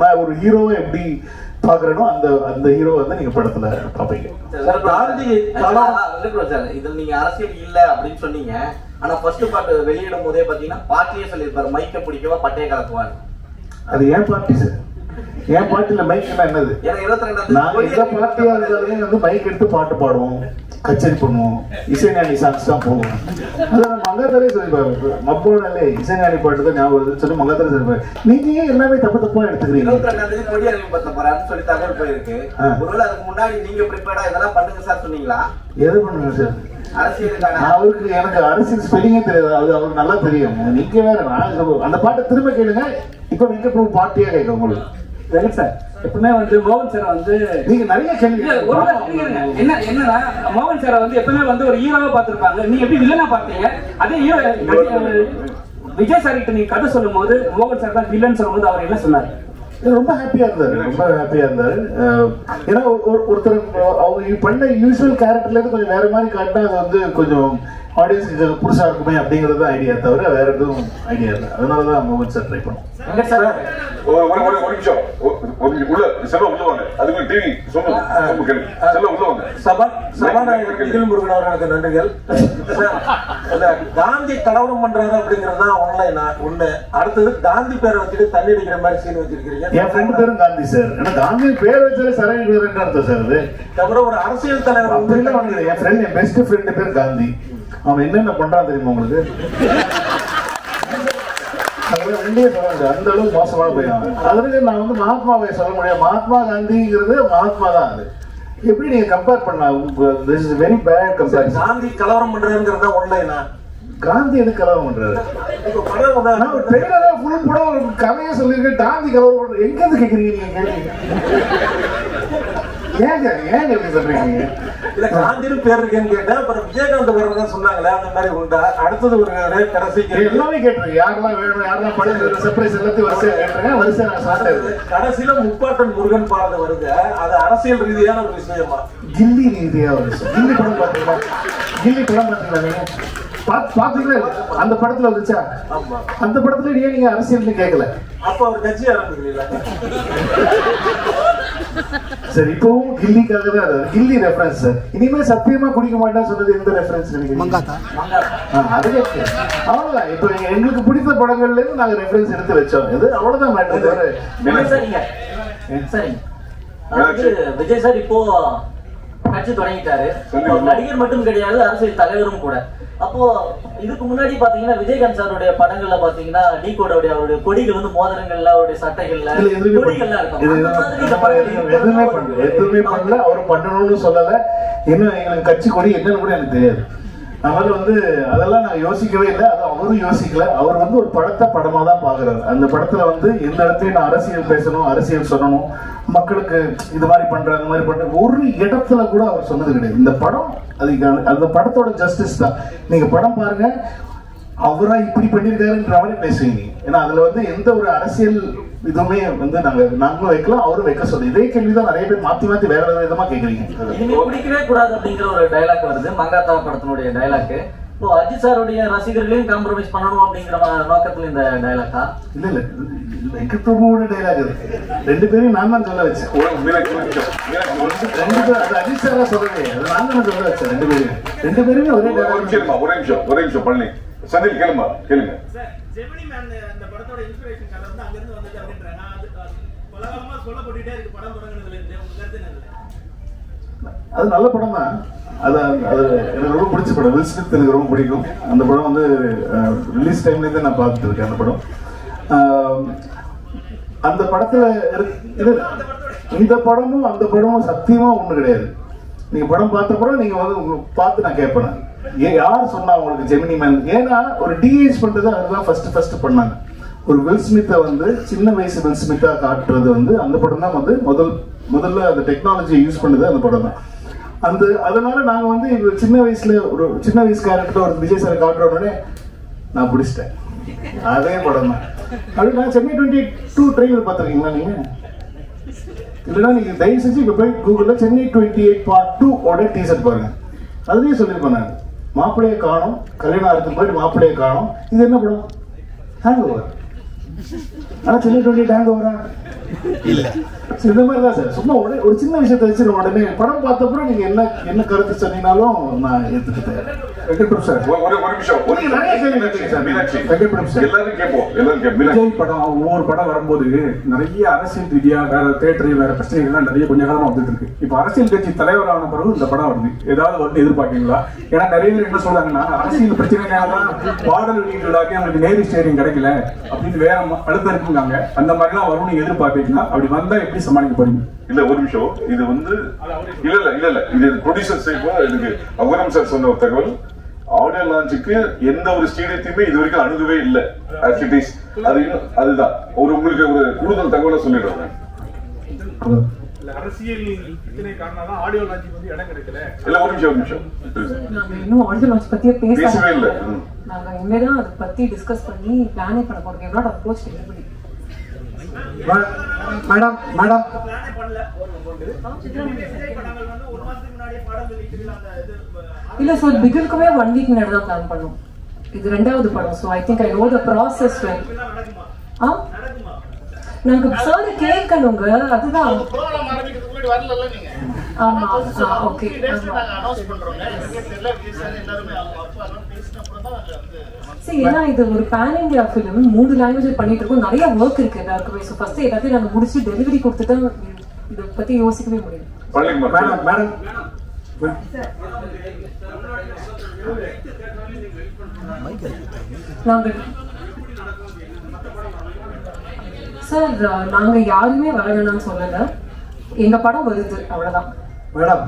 நான் ஒரு ஹீரோவை எப்படி பாக்குறேனோ அந்த ஹீரோ வந்து நீங்க படத்துல பாப்பீங்க. இதுல நீங்க அரசியல் இல்ல அப்படின்னு சொன்னீங்க. ஆனா ஃபர்ஸ்ட் பார்ட் வெளியிடும் போதே பாத்தீங்கன்னா பாட்டியே சொல்லியிருப்பாரு, மைக்க பிடிக்கவா பட்டையை கலக்குவான்னு. அது ஏன் பார்ட்டி சார்? ஏன் பார்ட்டில மைக்னா என்னது? நாங்க எந்த பார்ட்டியா இருந்தாலுமே வந்து மைக் எடுத்து பாட்டு பாடுவோம். கச்சேரி பண்ணுவோம், இசைஞானி சாங்ஸ் தான் போவோம். அதை நம்ம மங்காத்தாலே சொல்லிப்பாரு, மப்போனாலே இசைஞானி பாட்டு தான் ஞாபகம் வருதுன்னு சொல்லி மங்காத்தாலே சொல்லிப்பாரு. நீங்க ஏன் எல்லாமே தப்பா எடுத்துக்கிறீங்க? சொல்லி தகவல் போயிருக்கு. ஒருவேளை அதுக்கு முன்னாடி நீங்க ப்ரிப்பேர்டா இதெல்லாம் பண்ணுங்க சார் சொன்னீங்களா? எது பண்ணுங்க சார்? அவருக்கு எனக்கு அரசியல் ஸ்பெல்லிங்கே தெரியாது, அது அவருக்கு நல்லா தெரியும். நீங்க வேற அந்த பாட்டை திரும்ப கேளுங்க. இப்ப வெங்கட் பிரபு பாட்டியா கேட்க உங்களுக்கு வெங்கட் சார் எப்பவுமே வந்து மோகன் சார் வந்து நீங்க நிறைய கேள்வி என்னன்னா மோகன் சாரை வந்து எப்பவுமே வந்து ஒரு ஹீரோவா பார்த்திருப்பாங்க. நீங்க எப்படி வில்லனா பார்த்தீங்க? அதே ஹீரோ விஜய் சார் கிட்ட நீங்க கதை சொல்லும் போது மோகன் சார் தான் வில்லன் சொல்லும் போது அவர் என்ன சொன்னார்? ரொம்ப ஹாப்பியா இருந்தாரு, ரொம்ப ஹாப்பியா இருந்தாரு. ஏன்னா ஒருத்தர் அவங்க பண்ண யூஸ்வல் கேரக்டர்ல இருந்து கொஞ்சம் வேற மாதிரி காட்டினா அது வந்து கொஞ்சம் ஆடியன்ஸ்க்கு புதுசா இருக்குமே அப்படிங்கிறது தான் ஐடியா, தவிர வேற எதுவும் ஐடியா இல்லை. அதனாலதான் மோகன் சார் ட்ரை பண்ணோம். ஒரு நிமிஷம் உள்ள செல்வம் உள்ள வாங்க. அதுக்கு டிவி சொல்லுங்க செல்வம் உள்ள வாங்க. சபாநாயகர் நிகில் முருகன் அவர்களுக்கு நன்றிகள். காந்தி கலவரம் பண்றாரு அப்படிங்கிறது தான் ஆன்லைனா ஒண்ணு. அடுத்தது காந்தி பேரை வச்சுட்டு தண்ணி அடிக்கிற மாதிரி சீன் வச்சிருக்கீங்க. என் ஃப்ரெண்ட் பேரும் காந்தி சார். ஏன்னா காந்தி பேர் வச்சாலே சரவணன் அர்த்தம் சார். அது அப்புறம் ஒரு அரசியல் தலைவர் அப்படிலாம் வந்து என் ஃப்ரெண்ட், என் பெஸ்ட் ஃப்ரெண்ட் பேர் காந்தி. அவன் என்னென்ன பண்றான் தெரியுமா உங்களுக்கு? ரெண்டே சொல்ல முடியாது, அந்த அளவுக்கு மோசமான பையன். அதற்கு நான் வந்து மகாத்மாவை சொல்ல முடியாது. மகாத்மா காந்திங்கிறது மகாத்மா தான். அது எப்படி நீங்க கம்பேர் பண்ண? This is very bad comparison. Gandhi கலவரம் பண்றதுங்கிறத ஒன்லைனா காந்தி எது கலவரம் பண்றாரு? நான் ஒரு ட்ரெயிலரா ஃபுல் படம் ஒரு கதையை சொல்லியிருக்கேன். காந்தி கலவரம் பண்ற எங்க இருந்து கேக்குறீங்க நீங்க? கேள்வி ஏங்க எப்படி சொல்றீங்க? இல்ல காந்தின்னு பேர் இருக்கேன்னு கேட்டேன். அப்புறம் விஜயகாந்த் வர்றதா சொன்னாங்களே, அந்த மாதிரி உண்டா? அடுத்தது ஒரு கடைசி எல்லாமே கேட்டுருங்க. யாரெல்லாம் வேணும், யாரெல்லாம் படம் சர்ப்ரைஸ் எல்லாத்தையும் வரிசையா கேட்டுருங்க. வரிசையா நான் சொல்றேன். கடைசியில முப்பாட்டன் முருகன் பாடல் வருது. அது அரசியல் ரீதியான ஒரு விஷயமா? கில்லி ரீதியா ஒரு விஷயம். கில்லி படம் பாத்தீங்களா? கில்லி படம் பாத்தீங்களா நீங்க? பாத்தீங்களா? அந்த படத்துல வந்துச்சா? அந்த படத்துல ஏன் நீங்க அரசியல் கேட்கல? அப்ப ஒரு கட்சி ஆரம்பிக்கிறீங்களா? சரி, இப்பவும் கில்லிக்காக தான் கில்லி ரெஃபரன்ஸ். இனிமே சத்தியமா குடிக்க மாட்டேன்னு சொன்னது எந்த ரெஃபரன்ஸ் நினைக்கிறீங்க? அவ்வளவுதான். இப்ப எங்களுக்கு பிடித்த படங்கள்ல இருந்து நாங்க ரெஃபரன்ஸ் எடுத்து வச்சோம். இது அவ்வளவுதான் மேட்டர். விஜய் சார் இப்போ கட்சி தொடங்கிட்டாரு. நடிகர் மட்டும் கிடையாது, அரசியல் தலைவரும் கூட. அப்போ இதுக்கு முன்னாடி பாத்தீங்கன்னா விஜயகாந்த் சாருடைய படங்கள்ல பாத்தீங்கன்னா டீகோடோட அவருடைய கொடிகள் வந்து மோதிரங்கள்ல, அவருடைய சட்டைகள்ல கொடிகள்லாம் இருக்கும். எதுவுமே பண்ணல. அவர் பண்ணணும்னு சொல்லல. இன்னும் எங்களுக்கு கட்சி கொடி என்னன்னு கூட எனக்கு தெரியாது. அதனால வந்து அதெல்லாம் நான் யோசிக்கவே இல்லை. அது அவரும் யோசிக்கல. அவர் வந்து ஒரு படத்தை படமா தான் பாக்குறாரு. அந்த படத்துல வந்து எந்த இடத்துலயும் நான் அரசியல் பேசணும், அரசியல் சொல்லணும், மக்களுக்கு இது மாதிரி பண்ற அந்த மாதிரி பண்ற ஒரு இடத்துல கூட அவர் சொன்னது கிடையாது. இந்த படம் அதுக்கு அந்த படத்தோட ஜஸ்டிஸ் தான். நீங்க படம் பாருங்க, அவரா இப்படி பண்ணிருக்காருன்ற மாதிரி பேசுவீங்க. ஏன்னா அதுல வந்து எந்த ஒரு அரசியல் இதுவுமே வந்து நாங்களும் வைக்கலாம், அவரும் வைக்க சொல்ல. இதே கேள்விதான் நிறைய பேர் மாத்தி மாத்தி வேற வேற விதமா கேக்குறீங்க. பிடிக்கவே கூடாது அப்படிங்கிற ஒரு டைலாக் வருது, மங்காத்தா படத்தினுடைய டைலாக். இப்போ அஜித் சாருடைய ரசிகர்களையும் காம்ப்ரமைஸ் பண்ணணும் அப்படிங்கிற நோக்கத்துல இந்த டைலாக்கா? இல்ல இல்ல, வெங்கட் பிரபுவோட டைலாக் இருக்கு. ரெண்டு பேரையும் நான் தான் சொல்ல வச்சேன். அஜித் சாரா சொல்லவே, நான் தான் சொல்ல வச்சேன். ரெண்டு பேருமே ஒரே டைலாக். ஒரே நிமிஷம் பண்ணி சந்தில் கேளுமா கேளுங்க. அது நல்ல படம் தான். அது எனக்கு ரொம்ப பிடிச்ச படம். வில் ஸ்மித் எனக்கு ரொம்ப பிடிக்கும். அந்த படம் வந்து ரிலீஸ் டைம்ல இருந்து நான் பார்த்துட்டு இருக்கேன். அந்த படம் அந்த படத்துல இந்த படமும் அந்த படமும் சத்தியமா ஒண்ணு கிடையாது. நீங்க படம் பார்த்த படம் நீங்க வந்து பார்த்து நான் கேட்பேன். யார் சொன்னா உங்களுக்கு ஜெமினி மேன்? ஏன்னா ஒரு டிஏஜ் பண்றது அதுதான் ஃபர்ஸ்ட் பண்ணாங்க. ஒரு வில் ஸ்மித்தை வந்து சின்ன வயசு வில் ஸ்மித்தா காட்டுறது வந்து அந்த படம் தான் வந்து முதல்ல அந்த டெக்னாலஜியை யூஸ் பண்ணது அந்த படம் தான். அதனால நாங்க வந்து சின்ன வயசுல ஒரு சின்ன வயசு கேரக்டர் ஒரு விஜய் சாரை காட்டுற உடனே நான் பிடிச்சிட்டேன். அதே படம் தான். அப்படி நான் சென்னை 22 ட்ரெயிலர் பார்த்துருக்கீங்களா நீங்க? இல்லைன்னா நீங்க தயவு செஞ்சு இப்ப போய் கூகுள்ல சென்னை 28 Part 2 ஓட டீசர் பாருங்க. அதுலயே சொல்லியிருப்பேன் நான், மாப்பிள்ளையை காணும், கல்யாணம் ஆகிறதுக்கு போயிட்டு மாப்பிள்ளையை காணும். இது என்ன படம்? Hang over. ஆனா சென்னை 28 ஹேங் ஓவரா இல்ல. இந்த மாதிரி தான் சார். சும்மா ஒரு சின்ன விஷயத்தை வச்சு உடனே படம் பார்த்தப்பறம் நீங்க என்ன கருத்து சொன்னீங்கனாலும் நான் ஏத்துக்கிட்டேன். வெங்கட்பிரபு சார் ஒரு நிமிஷம். நிறைய கேள்வி கேட்டீங்க சார். வெங்கட்பிரபு சார் எல்லாரும் கேட்போம். விஜய் படம் ஒவ்வொரு படம் வரும்போது நிறைய அரசியல் ரீதியா வேற தேட்டர் வேற பிரச்சனைகள்லாம் நிறைய கொஞ்ச காலமா வந்துட்டு இருக்கு. இப்போ அரசியல் கட்சி தலைவரான பிறகு இந்த படம் வருது, ஏதாவது வந்து எதிர்பார்க்கீங்களா? ஏன்னா நிறைய பேர் என்ன சொல்றாங்கன்னா அரசியல் பிரச்சனைக்காக தான் பாடல் வெளியீட்டு விழாக்கே அவங்களுக்கு நேரு ஸ்டேடியம் கிடைக்கல அப்படின்னு வேற அழுத்தம் இருக்குங்க. அந்த மாதிரிலாம் வரும்னு எதிர்பார்ப்பீங்களா? அப்படி வந்தா எப்படி சமாளிக்க போறீங்க? இல்ல ஒரு நிமிஷம். இது வந்து இல்ல இது ப்ரொடியூசர் சைடு இதுக்கு அகரம் சார் சொன்ன ஒரு தகவல். ஆடியோ லான்ச்சுக்கு எந்த ஒரு ஸ்டேடியத்தையுமே இது வரைக்கும் அணுகவே இல்லை. அதுதான் உங்களுக்கு ஒரு கூடுதல் தகவலை சொல்லிடுறேன். அரசியல் ஆடியோ லான்ச்சுக்கு வந்து இடம் கிடைக்கல. இல்ல ஒரு நிமிஷம். நாங்க இன்னும் ஆடியோ லான்ச் பத்தியே பேசவே இல்லை. நாங்க இனிமேதான் அதை பத்தி டிஸ்கஸ் பண்ணி பிளானே பண்ண போறோம். எவ்வளோ அப்ரோச் எப்படி மேடம் இல்ல சார், பிகிலுக்குமே 1 வீக் முன்னாடி தான் பிளான் பண்ணோம். இது 2வது படம். So I think I know the process. நாங்க சார் கேட்கணுங்க. அதுதான் ஆமா. ஓகே சரி. ஏன்னா இது ஒரு பேன் இந்தியா ஃபிலிம், 3 லாங்குவேஜ் பண்ணிட்டு இருக்கோம். நிறைய ஒர்க் இருக்கு எல்லாருக்குமே. ஸோ ஃபர்ஸ்ட் எல்லாத்தையும் நாங்க முடிச்சு டெலிவரி கொடுத்துட்டு இதை பத்தி யோசிக்கவே முடியும். மேடம் நாங்க சார் நாங்க யாருமே வர வேணாம்னு சொல்லல. எங்க படம் வருது, அவ்வளவுதான். மேடம்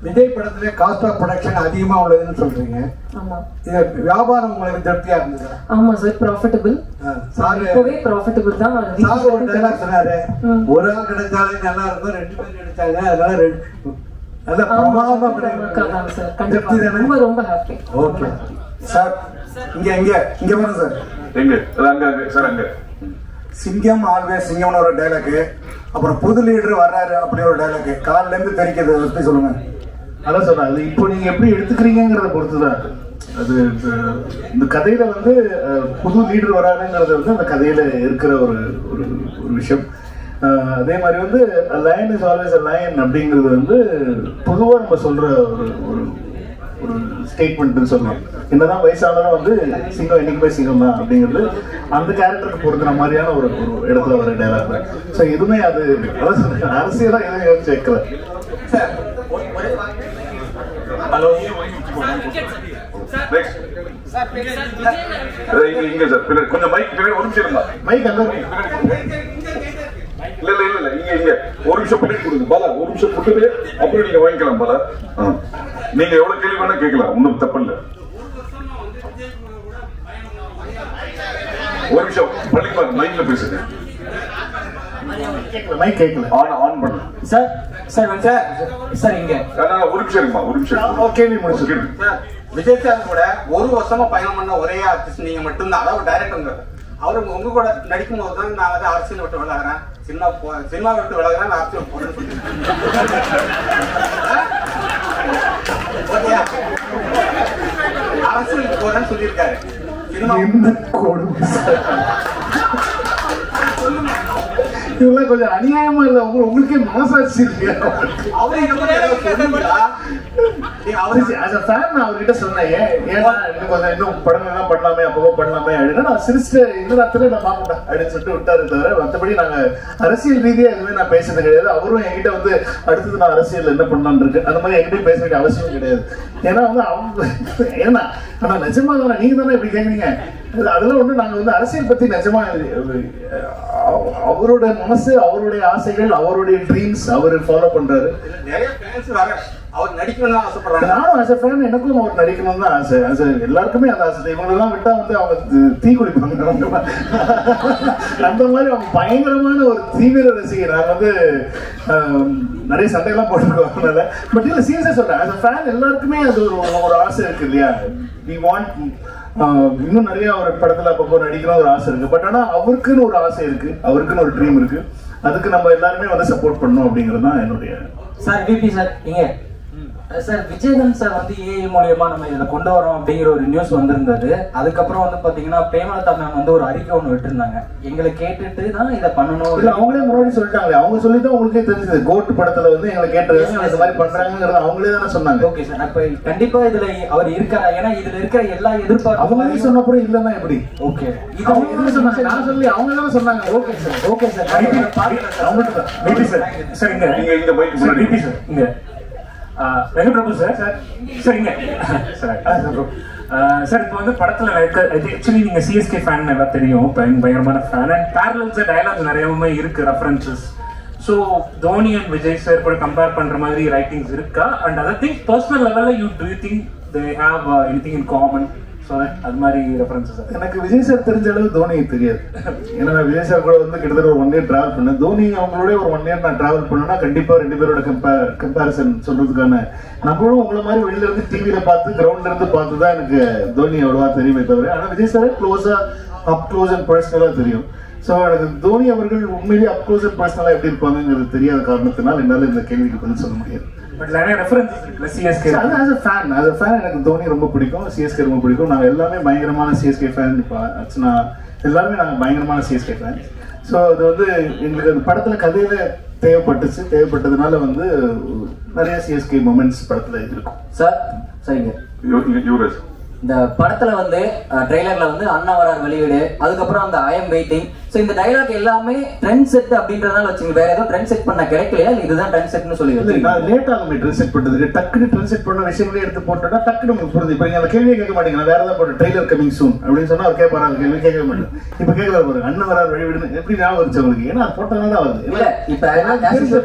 விஜய் படத்துல காஸ்ட் ஆஃப் ப்ரொடக்ஷன் அதிகமா உள்ளதுன்னு சொல்றீங்க. ஆமா. இது வியாபாரம் உங்களுக்கு திருப்தியா இருந்தது? ஆமா சார், ப்ராஃபிட்டபிள். சார் இப்பவே ப்ராஃபிட்டபிள் தான். சார் ஒரு டைலாக் சொன்னாரு, ஒரு ஆள் கிடைச்சாலே நல்லா இருக்கும், 2 பேர் கிடைச்சாங்க, அதனால நல்ல பிரமாதமா சார். ரொம்ப ரொம்ப ஹாப்பி. Okay sir. இங்க வரும் சார். எங்க சார்? அங்க சிங்கம் ஆல்வேஸ் சிங்கம்னு ஒரு டைலாக், அப்புறம் புது லீடர் வர்றாரு அப்படின்னு ஒரு டைலாக். காலில இருந்து தெரிக்கிறது எப்படி சொல்லுங்க? அதான் சொல்றேன். அது இப்போ நீங்க எப்படி எடுத்துக்கிறீங்கிறத பொறுத்துதான். அது இந்த கதையில வந்து புது லீடர் வராதுங்கிறது வந்து அந்த கதையில இருக்கிற ஒரு விஷயம். அதே மாதிரி வந்து line is always a lion அப்படிங்கிறது வந்து பொதுவாக நம்ம சொல்ற ஒரு ஸ்டேட்மெண்ட்னு சொல்லலாம். என்னதான் வயசானாலும் வந்து சிங்கம் என்னைக்குமே சிங்கம் தான் அப்படிங்கிறது அந்த கேரக்டருக்கு பொறுக்கிற மாதிரியான ஒரு இடத்துல வர டைலாக். ஸோ எதுவுமே அது அரசியலாக எதுவும் யோசிச்சு வைக்கல. ஹலோ இங்க சார் கொஞ்சம் மைக் ஒரு நிமிஷம் இருந்தா மைக் அங்க இல்ல இங்க ஒரு நிமிஷம் பின்னாடி கொடுங்க பாலா. ஒரு நிமிஷம் கொடுத்துட்டு அப்புறம் நீங்க வாங்கிக்கலாம் பாலா. நீங்க எவ்வளவு கேள்வி வேணா கேட்கலாம், ஒன்றும் தப்பு இல்லை. ஒரு நிமிஷம் பள்ளிக்குமார் மைக்ல பேசுங்க. மைக் கேட்கல. ஆன் பண்ணு சார். இங்க ஒரு நிமிஷம் இருக்குமா? ஒரு நிமிஷம். கேள்வி முடிச்சு. விஜய் சார் கூட 1 வருஷமா பயணம் பண்ண ஒரே ஆர்டிஸ்ட் நீங்க மட்டும்தான். அதாவது டைரக்டர் அவரு உங்க கூட நடிக்கும் போது தான் நான் வந்து அரசியல் விட்டு விலகிறேன், சினிமா விட்டு விலகிறேன், அரசியல் போறேன்னு அரசியல் போறேன்னு சொல்லியிருக்காரு. இதெல்லாம் கொஞ்சம் அநியாயமா இல்ல? உங்களுக்கே மனசாட்சி இல்லையா? அவர்கிட்ட சொன்னேன், ஏன்னா இன்னும் படங்கள்லாம் பண்ணலாமே, அப்போ பண்ணலாமே அப்படின்னா நான் சிரிச்சுட்டு இந்த நேரத்துல நான் பார்க்கட்டேன் அப்படின்னு சொல்லிட்டு விட்டாரு. தவிர மற்றபடி நாங்க அரசியல் ரீதியா எதுவுமே நான் பேசுறது கிடையாது. அவரும் என்கிட்ட வந்து அடுத்தது நான் அரசியல் என்ன பண்ணலான்னு இருக்கு அந்த மாதிரி என்கிட்ட பேச வேண்டிய அவசியம் கிடையாது. ஏன்னா வந்து அவங்க ஏன்னா ஆனா நிஜமா தானே நீங்க தானே இப்படி கேட்குறீங்க. அதெல்லாம் ஒண்ணு நாங்க வந்து அரசியல் பத்தி நிஜமா அவரோட மனசு, அவருடைய ஆசைகள், அவருடைய ட்ரீம்ஸ் அவர் ஃபாலோ பண்றாரு. நிறைய ஃபேன்ஸ் வர அவர் நடிக்கணும்னு ஆசைப்படுறாங்க. நானும் ஆசை ஃபேன், எனக்கும் அவர் நடிக்கணும்னு தான் ஆசை. எல்லாருக்குமே அந்த ஆசை. இவங்களெல்லாம் விட்டா வந்து அவங்க தீ குளிப்பாங்க. அந்த மாதிரி அவங்க பயங்கரமான ஒரு தீவிர ரசிகர். நான் வந்து நிறைய சண்டையெல்லாம் போட்டுருக்கோம். அதனால பட் இல்லை சீரியஸா சொல்றேன், ஆஸ் அ ஃபேன் எல்லாருக்குமே அது ஒரு ஆசை இருக்கு இல்லையா? வி வாண்ட் இன்னும் நிறைய ஒரு படத்துல அப்பப்போ நடிக்கணும் ஒரு ஆசை இருக்கு. பட் ஆனா அவருக்குன்னு ஒரு ஆசை இருக்கு, அவருக்குன்னு ஒரு ட்ரீம் இருக்கு. அதுக்கு நம்ம எல்லாருமே வந்து சப்போர்ட் பண்ணணும் அப்படிங்கிறது தான் என்னுடைய. சார் விபி சார் இங்க சார் விஜயகாந்த் சார் வந்து ஏஐ மூலியமா நம்ம இதில் கொண்டு வரோம் அப்படிங்கிற ஒரு நியூஸ் வந்திருந்தது. அதுக்கப்புறம் வந்து பாத்தீங்கன்னா பிரேமலதா மேம் வந்து ஒரு அறிக்கை ஒன்று விட்டுருந்தாங்க, எங்களை கேட்டுட்டு தான் இதை பண்ணணும். அவங்களே முன்னாடி சொல்லிட்டாங்களே, அவங்க சொல்லிதான் உங்களுக்கே தெரிஞ்சது. கோட் படத்துல வந்து எங்களை கேட்டு இந்த மாதிரி பண்றாங்கிறது அவங்களே தானே சொன்னாங்க. ஓகே சார், அப்ப கண்டிப்பா இதுல அவர் இருக்காரா? ஏன்னா இதுல இருக்கிற எல்லா எதிர்பார்ப்பு அவங்களே சொன்னப்பறம் இல்லன்னா எப்படி? ஓகே, இது அவங்க சொன்னாங்க, நான் சொல்லி அவங்க தானே சொன்னாங்க. ஓகே சார், ஓகே சார், அவங்ககிட்ட தான். சார் இங்க பைக் சார் இங்க வெங்கட்பிரபு சார் சரிங்க சார். சார் இப்போ வந்து படத்துல ஆக்சுவலி நீங்க சிஎஸ்கே ஃபேன் எல்லாம் தெரியும், பயங்கரமான ஃபேன். அண்ட் பேரலல்ஸ் டயலாக்ஸ் நிறையவுமே இருக்கு, references. So Dhoni and Vijay sir கூட கம்பேர் பண்ற மாதிரி ரைட்டிங்ஸ் இருக்கா? அண்ட் அதர் திங் பர்சனல் லெவலில் to you think they have anything in common? So அது மாதிரி ரெஃபரன்சஸ். எனக்கு விஜய் சார் தெரிஞ்ச அளவு தோனி தெரியாது. ஏன்னா நான் விஜய் சார் கூட வந்து கிட்டத்தட்ட ஒரு 1 year டிராவல் பண்ணேன். தோனி அவங்களோட ஒரு 1 year நான் டிராவல் பண்ணேன்னா கண்டிப்பா 2 பேரோட கம்பேரிசன் சொல்றதுக்கான, நம்மளும் உங்களை மாதிரி வெளியில இருந்து டிவியில பார்த்து கிரவுண்ட்ல இருந்து பார்த்து தான் எனக்கு தோனி அவ்வளவா தெரியுமே தவிர, ஆனா விஜய் சார் க்ளோஸா அப் க்ளோஸ் அண்ட் பர்சனலா தெரியும். ஸோ எனக்கு தோனி அவர்கள் உண்மையிலேயே அப் க்ளோஸ் அண்ட் பர்சனலா எப்படி இருப்பாங்கிறது தெரியாத காரணத்தினால் என்னால் இந்த கேள்விக்கு பதில் சொல்ல முடியாது. எனக்கு தோனி ரொம்ப பிடிக்கும், சிஎஸ்கே ரொம்ப பிடிக்கும். நாங்கள் எல்லாமே பயங்கரமான சிஎஸ்கே ஃபேன். இப்போ அர்ச்சனா எல்லாருமே நாங்கள் பயங்கரமான சிஎஸ்கே ஃபேன். ஸோ அது வந்து எங்களுக்கு அந்த படத்துல கதையில தேவைப்பட்டதுனால வந்து நிறைய சிஎஸ்கே மொமெண்ட்ஸ் படத்துல இருக்கும். சார் சரிங்க, யுவராஜ் இந்த படத்துல வந்து ட்ரெய்லர்ல வந்து அண்ணா வரார் வெளியீடு, அதுக்கப்புறம் அந்த ஐ எம் வெயிட்டிங். சோ இந்த டயலாக் எல்லாமே ட்ரெண்ட் செட் அப்படின்றதால வச்சுங்க, வேற ஏதோ ட்ரெண்ட் செட் பண்ண கிடைக்கலையா? இதுதான் ட்ரெண்ட் செட்னு சொல்லி நான் லேட் ஆகுமே ட்ரெண்ட் செட் பண்றதுக்கு. டக்குனு ட்ரெண்ட் செட் பண்ண விஷயங்களே எடுத்து போட்டோம்னா டக்குனு உங்களுக்கு புரிஞ்சு. இப்போ நீங்க அந்த கேள்வியை கேட்க மாட்டீங்க, வேற ஏதாவது போட்டு ட்ரெய்லர் கமிங் சூன் அப்படின்னு சொன்னா அவர் கேட்பாரு, அந்த கேள்வி கேட்க மாட்டேன். இப்போ கேட்கல பாருங்க, அண்ணன் வரார் வெளியீடுன்னு எப்படி ஞாபகம் வந்துச்சு உங்களுக்கு? ஏன்னா அது போட்டோம்னா தான் வருது. இல்ல இப்ப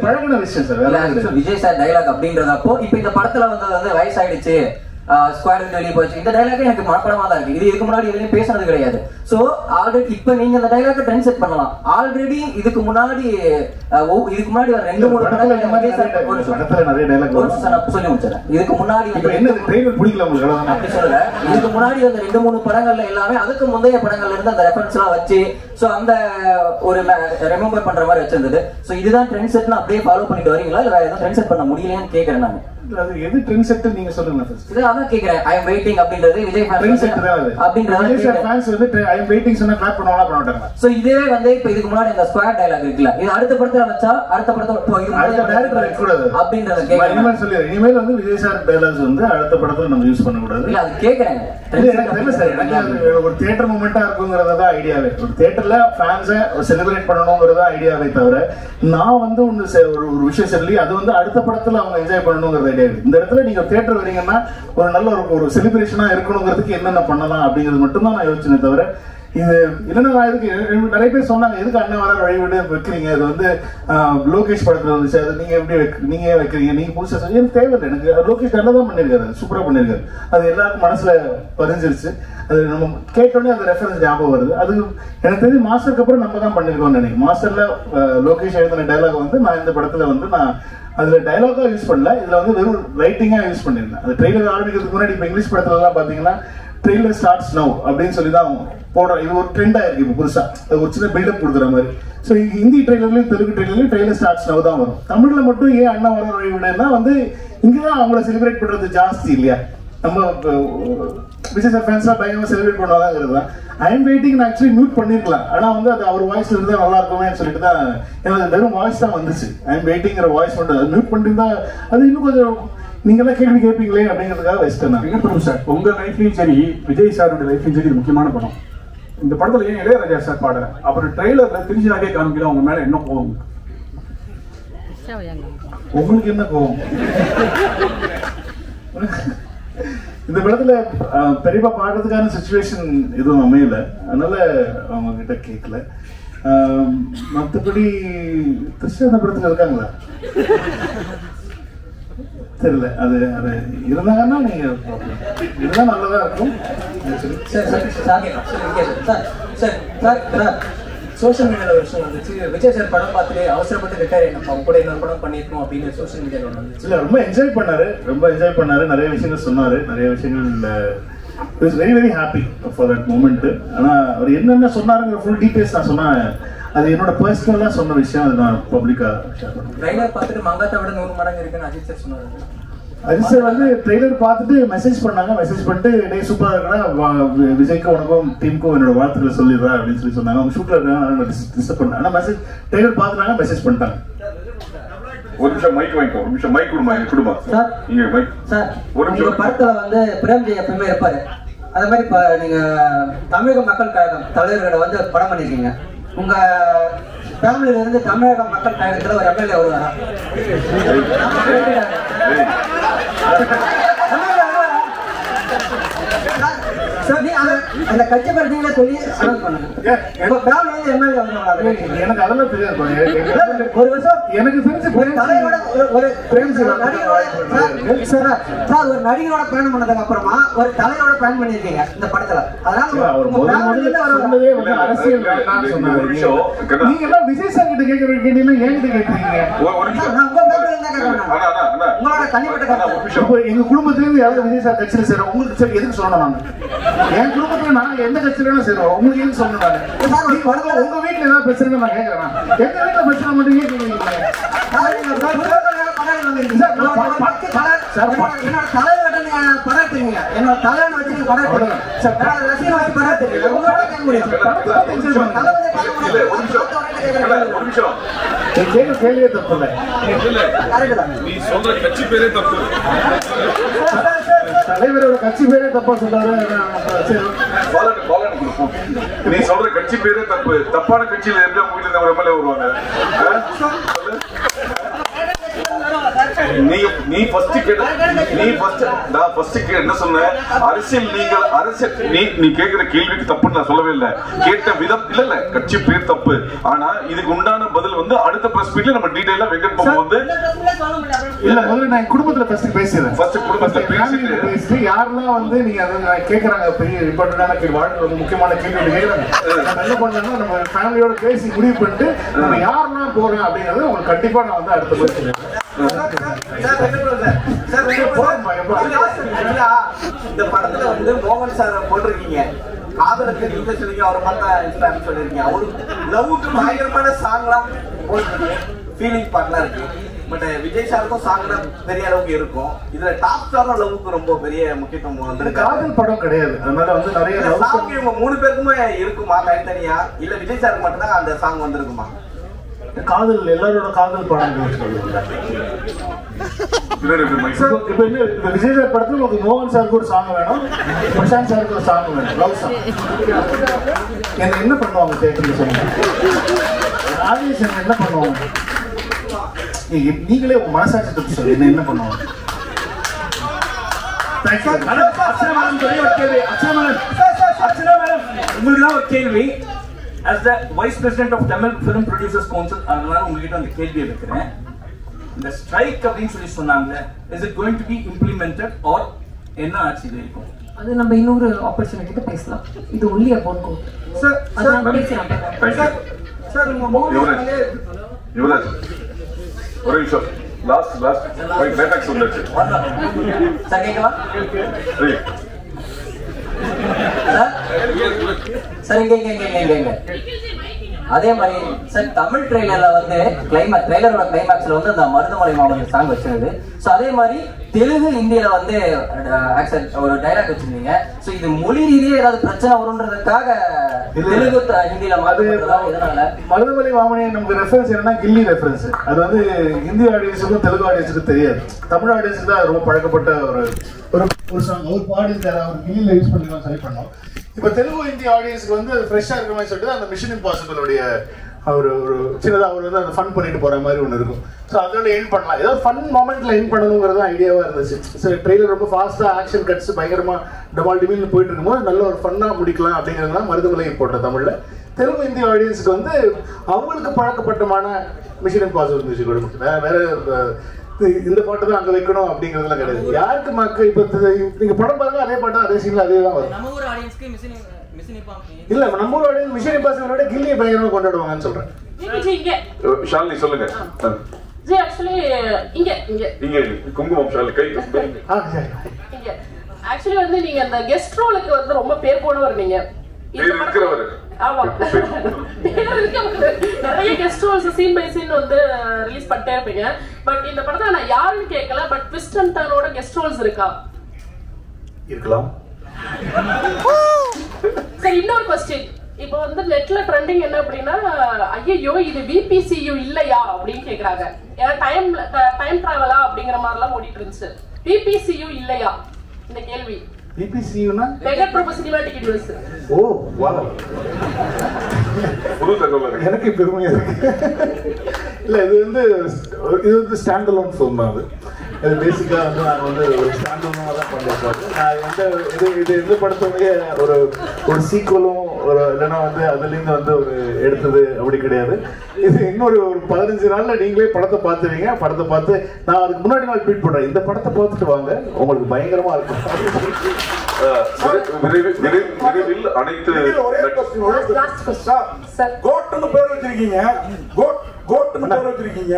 பழகின விஷயம் சார். விஜய் சார் டயலாக் அப்படின்றதப்போ இப்ப இந்த படத்துல வந்து வயசாயிடுச்சு, ஸ்குவாட் வெளியே போச்சு, இந்த டைலாக் எனக்கு மனப்படமா தான் இருக்கு. இது இதுக்கு முன்னாடி எதுவும் பேசுறது கிடையாது. சோ ஆல்ரெடி இப்ப நீங்க இந்த டைலாக் ட்ரெண்ட் செட் பண்ணலாம். ஆல்ரெடி இதுக்கு முன்னாடி வர 2-3 படத்துல நிறைய டைலாக் சொல்லி முடிச்சேன். இதுக்கு முன்னாடி என்ன ட்ரெய்லர் பிடிக்கல உங்களுக்கு அப்படி சொல்லல. இதுக்கு முன்னாடி அந்த 2-3 படங்கள்ல எல்லாமே அதுக்கு முந்தைய படங்கள்ல இருந்து அந்த ரெஃபரன்ஸ் எல்லாம் வச்சு சோ அந்த ஒரு ரிமெம்பர் பண்ற மாதிரி வச்சிருந்தது. சோ இதுதான் ட்ரெண்ட் செட்னு அப்படியே ஃபாலோ பண்ணிட்டு வரீங்களா, இல்ல வேற ஏதாவது ட்ரெண்ட் செட் பண்ண முடியலையான்னு கேக்குறேன் நான். அது எது ட்ரெண்ட் செட் நீங்க சொல்லுங்க ஃபர்ஸ்ட். இது அதான் கேக்குறேன். ஐ அம் வெயிட்டிங் அப்படின்றது விஜய் ஃபேன்ஸ் செட் தான் அது. அப்படின்றது விஜய் ஃபேன்ஸ் வந்து ஐ அம் வெயிட்டிங் சொன்னா கிளாப் பண்ணுவாங்களா பண்ண மாட்டாங்க. சோ இதுவே வந்து இப்ப இதுக்கு முன்னாடி அந்த ஸ்குவாட் டயலாக் இருக்குல, இது அடுத்த படத்துல வச்சா அடுத்த படத்துல அடுத்த டைரக்டர் வைக்க கூடாது அப்படின்றத கேக்குறேன். இனிமேல் சொல்லி இனிமேல் வந்து விஜய் சார் டயலாக்ஸ் வந்து அடுத்த படத்துல நம்ம யூஸ் பண்ண கூடாது. இல்ல அது கேக்குறேன். எனக்கு தெரியல சார், எனக்கு ஒரு தியேட்டர் மூமெண்டா இருக்குங்கிறத தான் ஐடியாவே. ஒரு தியேட்டர்ல ஃபேன்ஸை செலிப்ரேட் பண்ணணுங்கிறத ஐடியாவே தவிர நான் வந்து ஒரு விஷயம் சொல்லி அது வந்து அடுத்த படத்துல அவங்க என்ஜாய் பண்ணணுங்கிறது ஐடியா. இந்த இடத்துல நீங்க தியேட்டர் வரீங்கன்னா ஒரு நல்ல ஒரு செலிப்ரேஷனா இருக்கணுங்கிறதுக்கு என்னென்ன பண்ணலாம் அப்படிங்கிறது மட்டும் தான் நான் யோசிச்சேன் தவிர இது இல்லைன்னா நான் இதுக்கு நிறைய பேர் சொன்னாங்க எதுக்கு அண்ணன் வர வழிவிட்டு வைக்கிறீங்க, இது வந்து லோகேஷ் படத்துல வந்துச்சு, அது நீங்க எப்படி நீங்க வைக்கிறீங்க, நீங்க புதுசா சொல்லி எனக்கு தேவையில்லை. எனக்கு லோகேஷ் நல்லா தான் பண்ணிருக்காரு, சூப்பரா பண்ணிருக்காரு. அது எல்லாருக்கும் மனசுல பதிஞ்சிருச்சு. அது நம்ம கேட்டோடனே அந்த ரெஃபரன்ஸ் ஞாபகம் வருது. அது எனக்கு தெரிஞ்சு மாஸ்டருக்கு அப்புறம் நம்ம தான் பண்ணிருக்கோம்னு நினைக்கிறேன். மாஸ்டர்ல லோகேஷ் எழுதின டைலாக் வந்து நான் இந்த படத்துல வந்து நான் அதுல டைலாகா யூஸ் பண்ணல, இதுல வந்து வெறும் ரைட்டிங்கா யூஸ் பண்ணிருந்தேன். அது ட்ரெய்லர் ஆரம்பிக்கிறதுக்கு முன்னாடி இப்ப இங்கிலீஷ் படத்துல எல்லாம் பாத்தீங்கன்னா ட்ரெய்லர் ஸ்டார்ட்ஸ் நவ் அப்படின்னு சொல்லி தான் போடுறோம். இது ஒரு ட்ரெண்ட் ஆயிருக்கு இப்போ புதுசா, ஒரு சின்ன பில்டப் கொடுக்குற மாதிரி. ஸோ ஹிந்தி ட்ரெய்லர்லயும் தெலுங்கு ட்ரெய்லர்லயும் ட்ரெய்லர் ஸ்டார்ட்ஸ் நவ் தான் வரும். தமிழ்ல மட்டும் ஏன் அண்ணா வர வழிவிடுன்னா வந்து இங்கதான் அவங்கள செலிப்ரேட் பண்றது ஜாஸ்தி இல்லையா? நம்ம விஜய் சார் ஃபேன்ஸ்லாம் பயங்கரமா செலிப்ரேட் பண்ணுவாங்கிறது தான். I am waiting actually mute பண்ணிருக்கலாம், ஆனா வந்து அது அவர் வாய்ஸ்ல இருந்தா நல்லா இருக்குமே சொல்லிட்டு தான் எனக்கு வெறும் வாய்ஸ் தான் வந்துச்சு. ஐ எம் வெயிட்டிங்கிற வாய்ஸ் மட்டும் அது மியூட் பண்ணிருந்தா அது இன்னும் கொஞ்சம் நீங்க எல்லாம் கேள்வி கேட்பீங்களே அப்படிங்கிறதுக்காக வச்சுட்டேன். வெங்கட்பிரபு சார், உங்க லைஃப்லயும் சரி விஜய் சாரோட லைஃப்லயும் சரி இது முக்கியமான படம். இந்த படத்துல ஏன் இளையராஜா சார் பாடுற அப்புறம் ட்ரெய்லர்ல திருச்சிராக்கே காமிக்கல, உங்க மேல என்ன கோவம்? உங்களுக்கு என்ன கோவம்? இந்த படத்துல பெரியப்பா பாடுறதுக்கான சிச்சுவேஷன் எதுவும் அமையல, அதனால அவங்க கிட்ட கேட்கல. மற்றபடி திருஷ்யா அந்த படத்துல இருக்காங்களா தெரியல. அது அது இருந்தாங்கன்னா நீங்க இதுதான் நல்லதா இருக்கும். சோஷியல் மீடியால ஒரு விஷயம் வந்துச்சு, விஜய் சார் படம் பார்த்துட்டு அவசரப்பட்டு ரிட்டையர் நம்ம கூட இன்னொரு படம் பண்ணிருக்கோம் அப்படின்னு சோஷியல் மீடியால வந்துச்சு. இல்ல ரொம்ப என்ஜாய் பண்ணாரு, நிறைய விஷயங்கள் சொன்னாரு, நிறைய விஷயங்கள் very very happy for that moment. ஆனா அவர் என்னென்ன சொன்னாருங்கிற ஃபுல் டீடைல்ஸ் நான் சொன்னேன், அது என்னோட பர்சனலா சொன்ன விஷயம், அது நான் பப்ளிக்கா ஷேர் பண்ணுவேன். ட்ரைலர் பார்த்துட்டு மங்காத்தை விட 100 மடங்கு இருக்குன்னு அஜித் சார் சொன்னாரு. அஜித் சார் வந்து ட்ரெய்லர் பார்த்துட்டு மெசேஜ் பண்ணாங்க. மெசேஜ் பண்ணிட்டு டே சூப்பராக இருக்கா, விஜய்க்கு உனக்கும் டீமுக்கும் என்னோட வாழ்த்துக்களை சொல்லிடுறா அப்படின்னு சொல்லி சொன்னாங்க. அவங்க ஷூட்டில் இருக்காங்க, டிஸ்டர்ப் பண்ணாங்க. ஆனால் மெசேஜ் ட்ரெய்லர் பார்த்துட்டாங்க, மெசேஜ் பண்ணிட்டாங்க. ஒரு நிமிஷம் மைக் வாங்கிக்கோ, ஒரு நிமிஷம் மைக் கொடுமா சார். நீங்க மைக் சார், ஒரு நிமிஷம். உங்க படத்துல வந்து பிரேம்ஜி எப்பவுமே இருப்பாரு. அதே மாதிரி இப்ப நீங்க தமிழக மக்கள் கழகம் தலைவர்களை வந்து படம் பண்ணிருக்கீங்க. உங்க ஃபேமிலியில இருந்து தமிழக மக்கள் கழகத்துல ஒரு எம்எல்ஏ வருவாரா? அந்த கட்சி படத்தீங்களா சொல்லி அனௌன்ஸ் பண்ணுங்க. எனக்கு அதெல்லாம் தெரியாது. ஒரு வருஷம் எனக்கு தெரிஞ்சு ஒரு நடிகரோட பயணம் பண்ணதுக்கு அப்புறமா ஒரு தலைவரோட பயணம் பண்ணிருக்கீங்க இந்த படத்துல. அரசியல் நீங்க எல்லாம் விஜய் சார் கிட்ட கேட்கற கேட்டீங்கன்னா என்கிட்ட கேட்கறீங்க. உங்களோட தனிப்பட்ட எங்க குடும்பத்துல இருந்து யாராவது விஜய் சார் கட்சியில சேரும், உங்களுக்கு சரி எதுக்கு சொல்லணும்? நாங்க என் குடும்பத்துல நான் எந்த கட்சியில சேருவோம், உங்களுக்கு எதுக்கு சொல்லணும்? நானு உங்க வீட்டுல ஏதாவது பிரச்சனை நான் கேட்கறேன். எங்க வீட்டுல பிரச்சனை மட்டும் கேட்கறீங்க. என்னோட தலைவன் வச்சு படம் ரசிகர் வச்சு படம் கேள்வியே தப்பு இல்லை. நீ சொல்ற கட்சி பேரே தப்பு. தலைவரோட கட்சி பேரே தப்பா சொல்றாரு. நீ சொல்ற கட்சி பேரே தப்பு. தப்பான கட்சியில எப்படி உங்க வீட்டுல ஒரு எம்எல்ஏ வருவாங்க? நீ ஃபர்ஸ்ட் நான் ஃபர்ஸ்ட் என்ன சொன்னேன்? அரசியல் நீ கேக்குற கேள்விக்கு தப்புன்னு நான் சொல்லவே இல்லை. கேட்ட விதம் இல்ல கட்சி பேர் தப்பு. ஆனா இதுக்கு உண்டான பதில் வந்து அடுத்த பிரஸ் மீட்ல நம்ம டீடைலா வெங்கட் பாபு வந்து இல்ல முதல்ல நான் குடும்பத்துல ஃபர்ஸ்ட் பேசுறேன். ஃபர்ஸ்ட் குடும்பத்துல பேசிட்டு யாரெல்லாம் வந்து நீங்க அதை கேக்குறாங்க, பெரிய இம்பார்ட்டன்டான கேள்வி, வாழ்க்கை முக்கியமான கேள்வி கேட்கறாங்க. நம்ம என்ன பண்ணோம்னா நம்ம ஃபேமிலியோட பேசி முடிவு பண்ணிட்டு நம்ம யாரெல்லாம் போறோம் அப்படிங்கறது உங்களுக்கு கண்டிப்பா நான் வந்து அடுத்த பேசுறேன். இந்த படத்துல வந்து மோகன் சார் போட்டிருக்கீங்க. காதலுக்கு நீங்க சொல்லிங்க, அவரை பார்த்தா சொல்லிருக்கீங்க. அவருக்கு லவ்வுக்கு பயங்கரமான சாங்லாம் போட்டிருக்கு, ஃபீலிங் பாட்டுலாம் இருக்கு. பட் விஜய் சாருக்கும் சாங்லாம் பெரிய அளவுக்கு இருக்கும். இதுல டாப் ஸ்டாரும் லவ்வுக்கு ரொம்ப பெரிய முக்கியத்துவம் வந்து காதல் படம் கிடையாது. அதனால வந்து நிறைய சாங் இவங்க 3 பேருக்குமே இருக்குமா தனித்தனியா, இல்ல விஜய் சாருக்கு மட்டும் தான் அந்த சாங் வந்திருக்குமா? காதல் எல்லாரோட காதல் படங்கள் சொல்லுங்க. இப்ப என்ன விஜய் சார் படத்துல உங்களுக்கு மோகன் சாருக்கு ஒரு சாங் வேணும், பிரசாந்த் சாருக்கு ஒரு சாங் வேணும், லவ் சாங். என்ன பண்ணுவாங்க தேட்டர்ல சொல்லுங்க? ஆடியன்ஸ் என்ன பண்ணுவாங்க? நீங்களே உங்க மனசாட்சி தப்பு சொல்லு, என்ன பண்ணுவாங்க? உங்களுக்கு ஒரு கேள்வி. As the Vice President of Tamil Film Producers Council, அதனால உங்ககிட்ட அந்த கேள்வியை வைக்கிறேன். இந்த ஸ்ட்ரைக் அப்படின்னு சொல்லி சொன்னாங்க, is it going to be implemented or என்ன ஆச்சு இது இருக்கும்? அது நம்ம இன்னொரு ஆப்பர்ச்சுனிட்டிக்கு பேசலாம். இது only about court. Sir Yuvraj ஒரு நிமிஷம். லாஸ்ட் கிளைமேக்ஸ் வந்துச்சு. சார் கேட்கவா? சார் இங்க அதே மாதிரி சார் தமிழ் ட்ரெய்லர்ல வந்து ட்ரெய்லரோட கிளைமேக்ஸ்ல வந்து அந்த மருதமலை மாவட்டம் சாங் வச்சிருந்தது. ஸோ அதே மாதிரி தெலுங்கு ஹிந்தியில வந்து ஒரு டைலாக் வச்சிருந்தீங்க. ஸோ இது மொழி ரீதியே ஏதாவது பிரச்சனை வரும்ன்றதுக்காக தெலுங்கு ஹிந்தியில மாறுறதா? இதனால மருதமலை மாமனியை நமக்கு ரெஃபரன்ஸ் என்னன்னா கில்லி ரெஃபரன்ஸ். அது வந்து ஹிந்தி ஆடியன்ஸுக்கும் தெலுங்கு ஆடியன்ஸுக்கும் தெரியாது. தமிழ் ஆடியன்ஸுக்கு தான் ரொம்ப பழக்கப்பட்ட ஒரு சாங். அவர் பாடியிருக்காரு, அவர் கில்லியில் யூஸ் பண்ணிக்கலாம் சரி பண்ணோம். இப்போ தெலுங்கு ஹிந்தி ஆடியன்ஸ்க்கு வந்து அது ஃப்ரெஷ்ஷாக இருக்கிற மாதிரி சொல்லிட்டு அந்த மிஷன் இம்பாசிபிளுடைய ஒரு சின்னதாக அவர் வந்து அந்த ஃபன் பண்ணிட்டு போகிற மாதிரி ஒன்று இருக்கும். ஸோ அதோட எண்ட் பண்ணலாம், ஏதாவது ஃபன் மொமெண்ட்டில் எண்ட் பண்ணணுங்கிறது ஐடியாவாக இருந்துச்சு. ஸோ ட்ரெய்லர் ரொம்ப ஃபாஸ்ட்டாக ஆக்ஷன் கட்ஸ் பயங்கரமாக டமால் டிமில்னு போயிட்டு இருக்கும்போது நல்ல ஒரு ஃபன்னாக முடிக்கலாம் அப்படிங்கிறதுனால மருதமலை போட்டோம் தமிழில். தெலுங்கு ஹிந்தி ஆடியன்ஸுக்கு வந்து அவங்களுக்கு பழக்கப்பட்டமான மிஷன் இம்பாசிபிள் மியூசிக் கொடுக்கும். வேற இந்த பாட்டு தான் அங்கே வைக்கணும் அப்படிங்கிறதுலாம் கிடையாது. யாருக்கு மக்கள் இப்போ நீங்க படம் பாருங்க, அதே பாட்டு அதே சீன்ல அதே தான் வரும். இல்ல நம்ம ஊர் ஆடியன்ஸ் மிஷன் இம்பாசிபிளோட கில்லியை பயங்கரமா கொண்டாடுவாங்கன்னு சொல்றேன். ஷாலினி சொல்லுங்க. இங்க குங்குமம் ஷாலினி கை ஆக்சுவலி வந்து நீங்க அந்த கெஸ்ட் ரோலுக்கு வந்து ரொம்ப பேர் போனவர் நீங்க. ஆமா நிறைய guest roles scene by scene வந்து ரிலீஸ் பண்ணிட்டே இருப்பீங்க. பட் இந்த படத்துல நான் யாருன்னு கேட்கல, பட் ட்விஸ்ட் அண்ட் டர்னோட கெஸ்ட் ரோல்ஸ் இருக்கா? இருக்கலாம். சரி, இன்னொரு क्वेश्चन. இப்போ வந்து நெட்ல ட்ரெண்டிங் என்ன அப்படின்னா, ஐயோ இது VPCU இல்லையா அப்படின்னு கேக்குறாங்க. ஏன்னா டைம் டிராவலா அப்படிங்கிற மாதிரி எல்லாம் ஓடிட்டு இருந்துச்சு. VPCU இல்லையா இந்த கேள்வி? VPCU-னா மெகா ப்ரோபோ சினிமாட்டிக் யூனிவர்ஸ். ஓ வாவ், புது தகவல் எனக்கு பெருமையா இருக்கு. இல்ல இது வந்து ஸ்டாண்ட் அலோன் ஃபிலிம். அது பேசிக்கா வந்து நாங்கள் வந்து ஒரு ஸ்டாண்ட் அலோனாக தான் பண்ணியிருக்கோம். நான் வந்து இது எந்த படத்துடைய ஒரு சீக்குவலும் ஒரு இல்லைன்னா வந்து அதுலேருந்து வந்து ஒரு எடுத்தது அப்படி கிடையாது. இது இன்னொரு 15 நாள்ல நீங்களே படத்தை பார்த்துவீங்க. படத்தை பார்த்து நான் அதுக்கு முன்னாடி நாள் ட்வீட் பண்றேன், இந்த படத்தை பார்த்துட்டு வாங்க, உங்களுக்கு பயங்கரமா இருக்கும். விரைவில் அனைத்து கோட்னு பேர் வச்சிருக்கீங்க, கோட்னு பேர் வச்சிருக்கீங்க.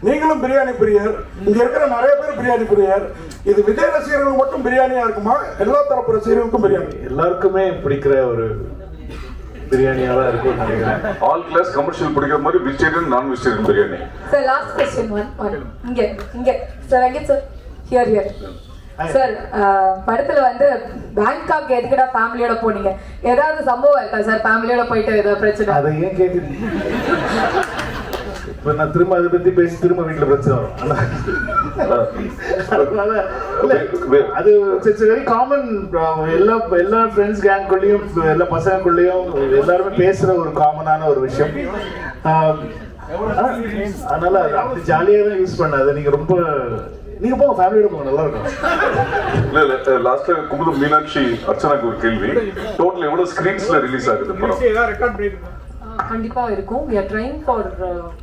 நீங்களும் பிரியாணி பிரியர், இங்க இருக்கிற நிறைய பேர் பிரியாணி பிரியர். இது விஜய் ரசிகர்கள் மட்டும் பிரியாணியா இருக்குமா, எல்லா தரப்பு ரசிகர்களுக்கும் பிரியாணி? எல்லாருக்குமே பிடிக்கிற ஒரு பிரியாணியா தான் இருக்கும் நினைக்கிறேன். ஆல் கிளாஸ் கமர்ஷியல் பிடிக்கிற மாதிரி வெஜிடேரியன் நான் vegetarian biryani. Sir last question one இங்க sir Venkat sir here sir, படத்துல வந்து பேங்காக் எதுக்குடா ஃபேமிலியோட போனீங்க? ஏதாவது சம்பவம் இருக்கா சார்? ஃபேமிலியோட போயிட்டு ஏதாவது பிரச்சனை? அதை ஏன் கேக்குறீங்க? இப்ப நான் திரும்ப அதை பத்தி பேசி திரும்ப வீட்டுல பிரச்சனை வரும். அது வெரி காமன். எல்லா ஃப்ரெண்ட்ஸ் கேங்குள்ளயும் எல்லா பசங்களுக்குள்ளயும் எல்லாருமே பேசுற ஒரு காமனான ஒரு விஷயம். அதனால அப்படி ஜாலியா தான் யூஸ் பண்ணாது. நீங்க போங்க, ஃபேமிலியோட போங்க, நல்லா இருக்கும். இல்ல லாஸ்ட்ல குமுதம் மீனாட்சி அர்ச்சனாக்கு ஒரு கேள்வி, டோட்டல் எவ்வளவு ஸ்கிரீன்ஸ்ல ரிலீஸ் ஆகுது படம்? கண்டிப்பா இருக்கும். we are trying for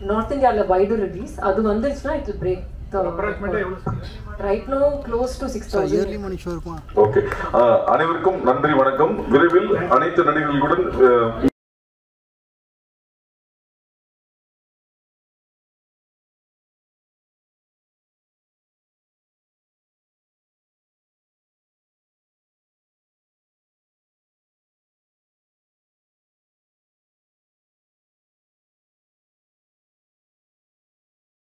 north Indiaல wider release. அது வந்துச்சுனா it will break the right now close to 6000. Okay, அனைவருக்கும் நன்றி, வணக்கம். விரைவில் அனைத்து நடிகர்களுடன்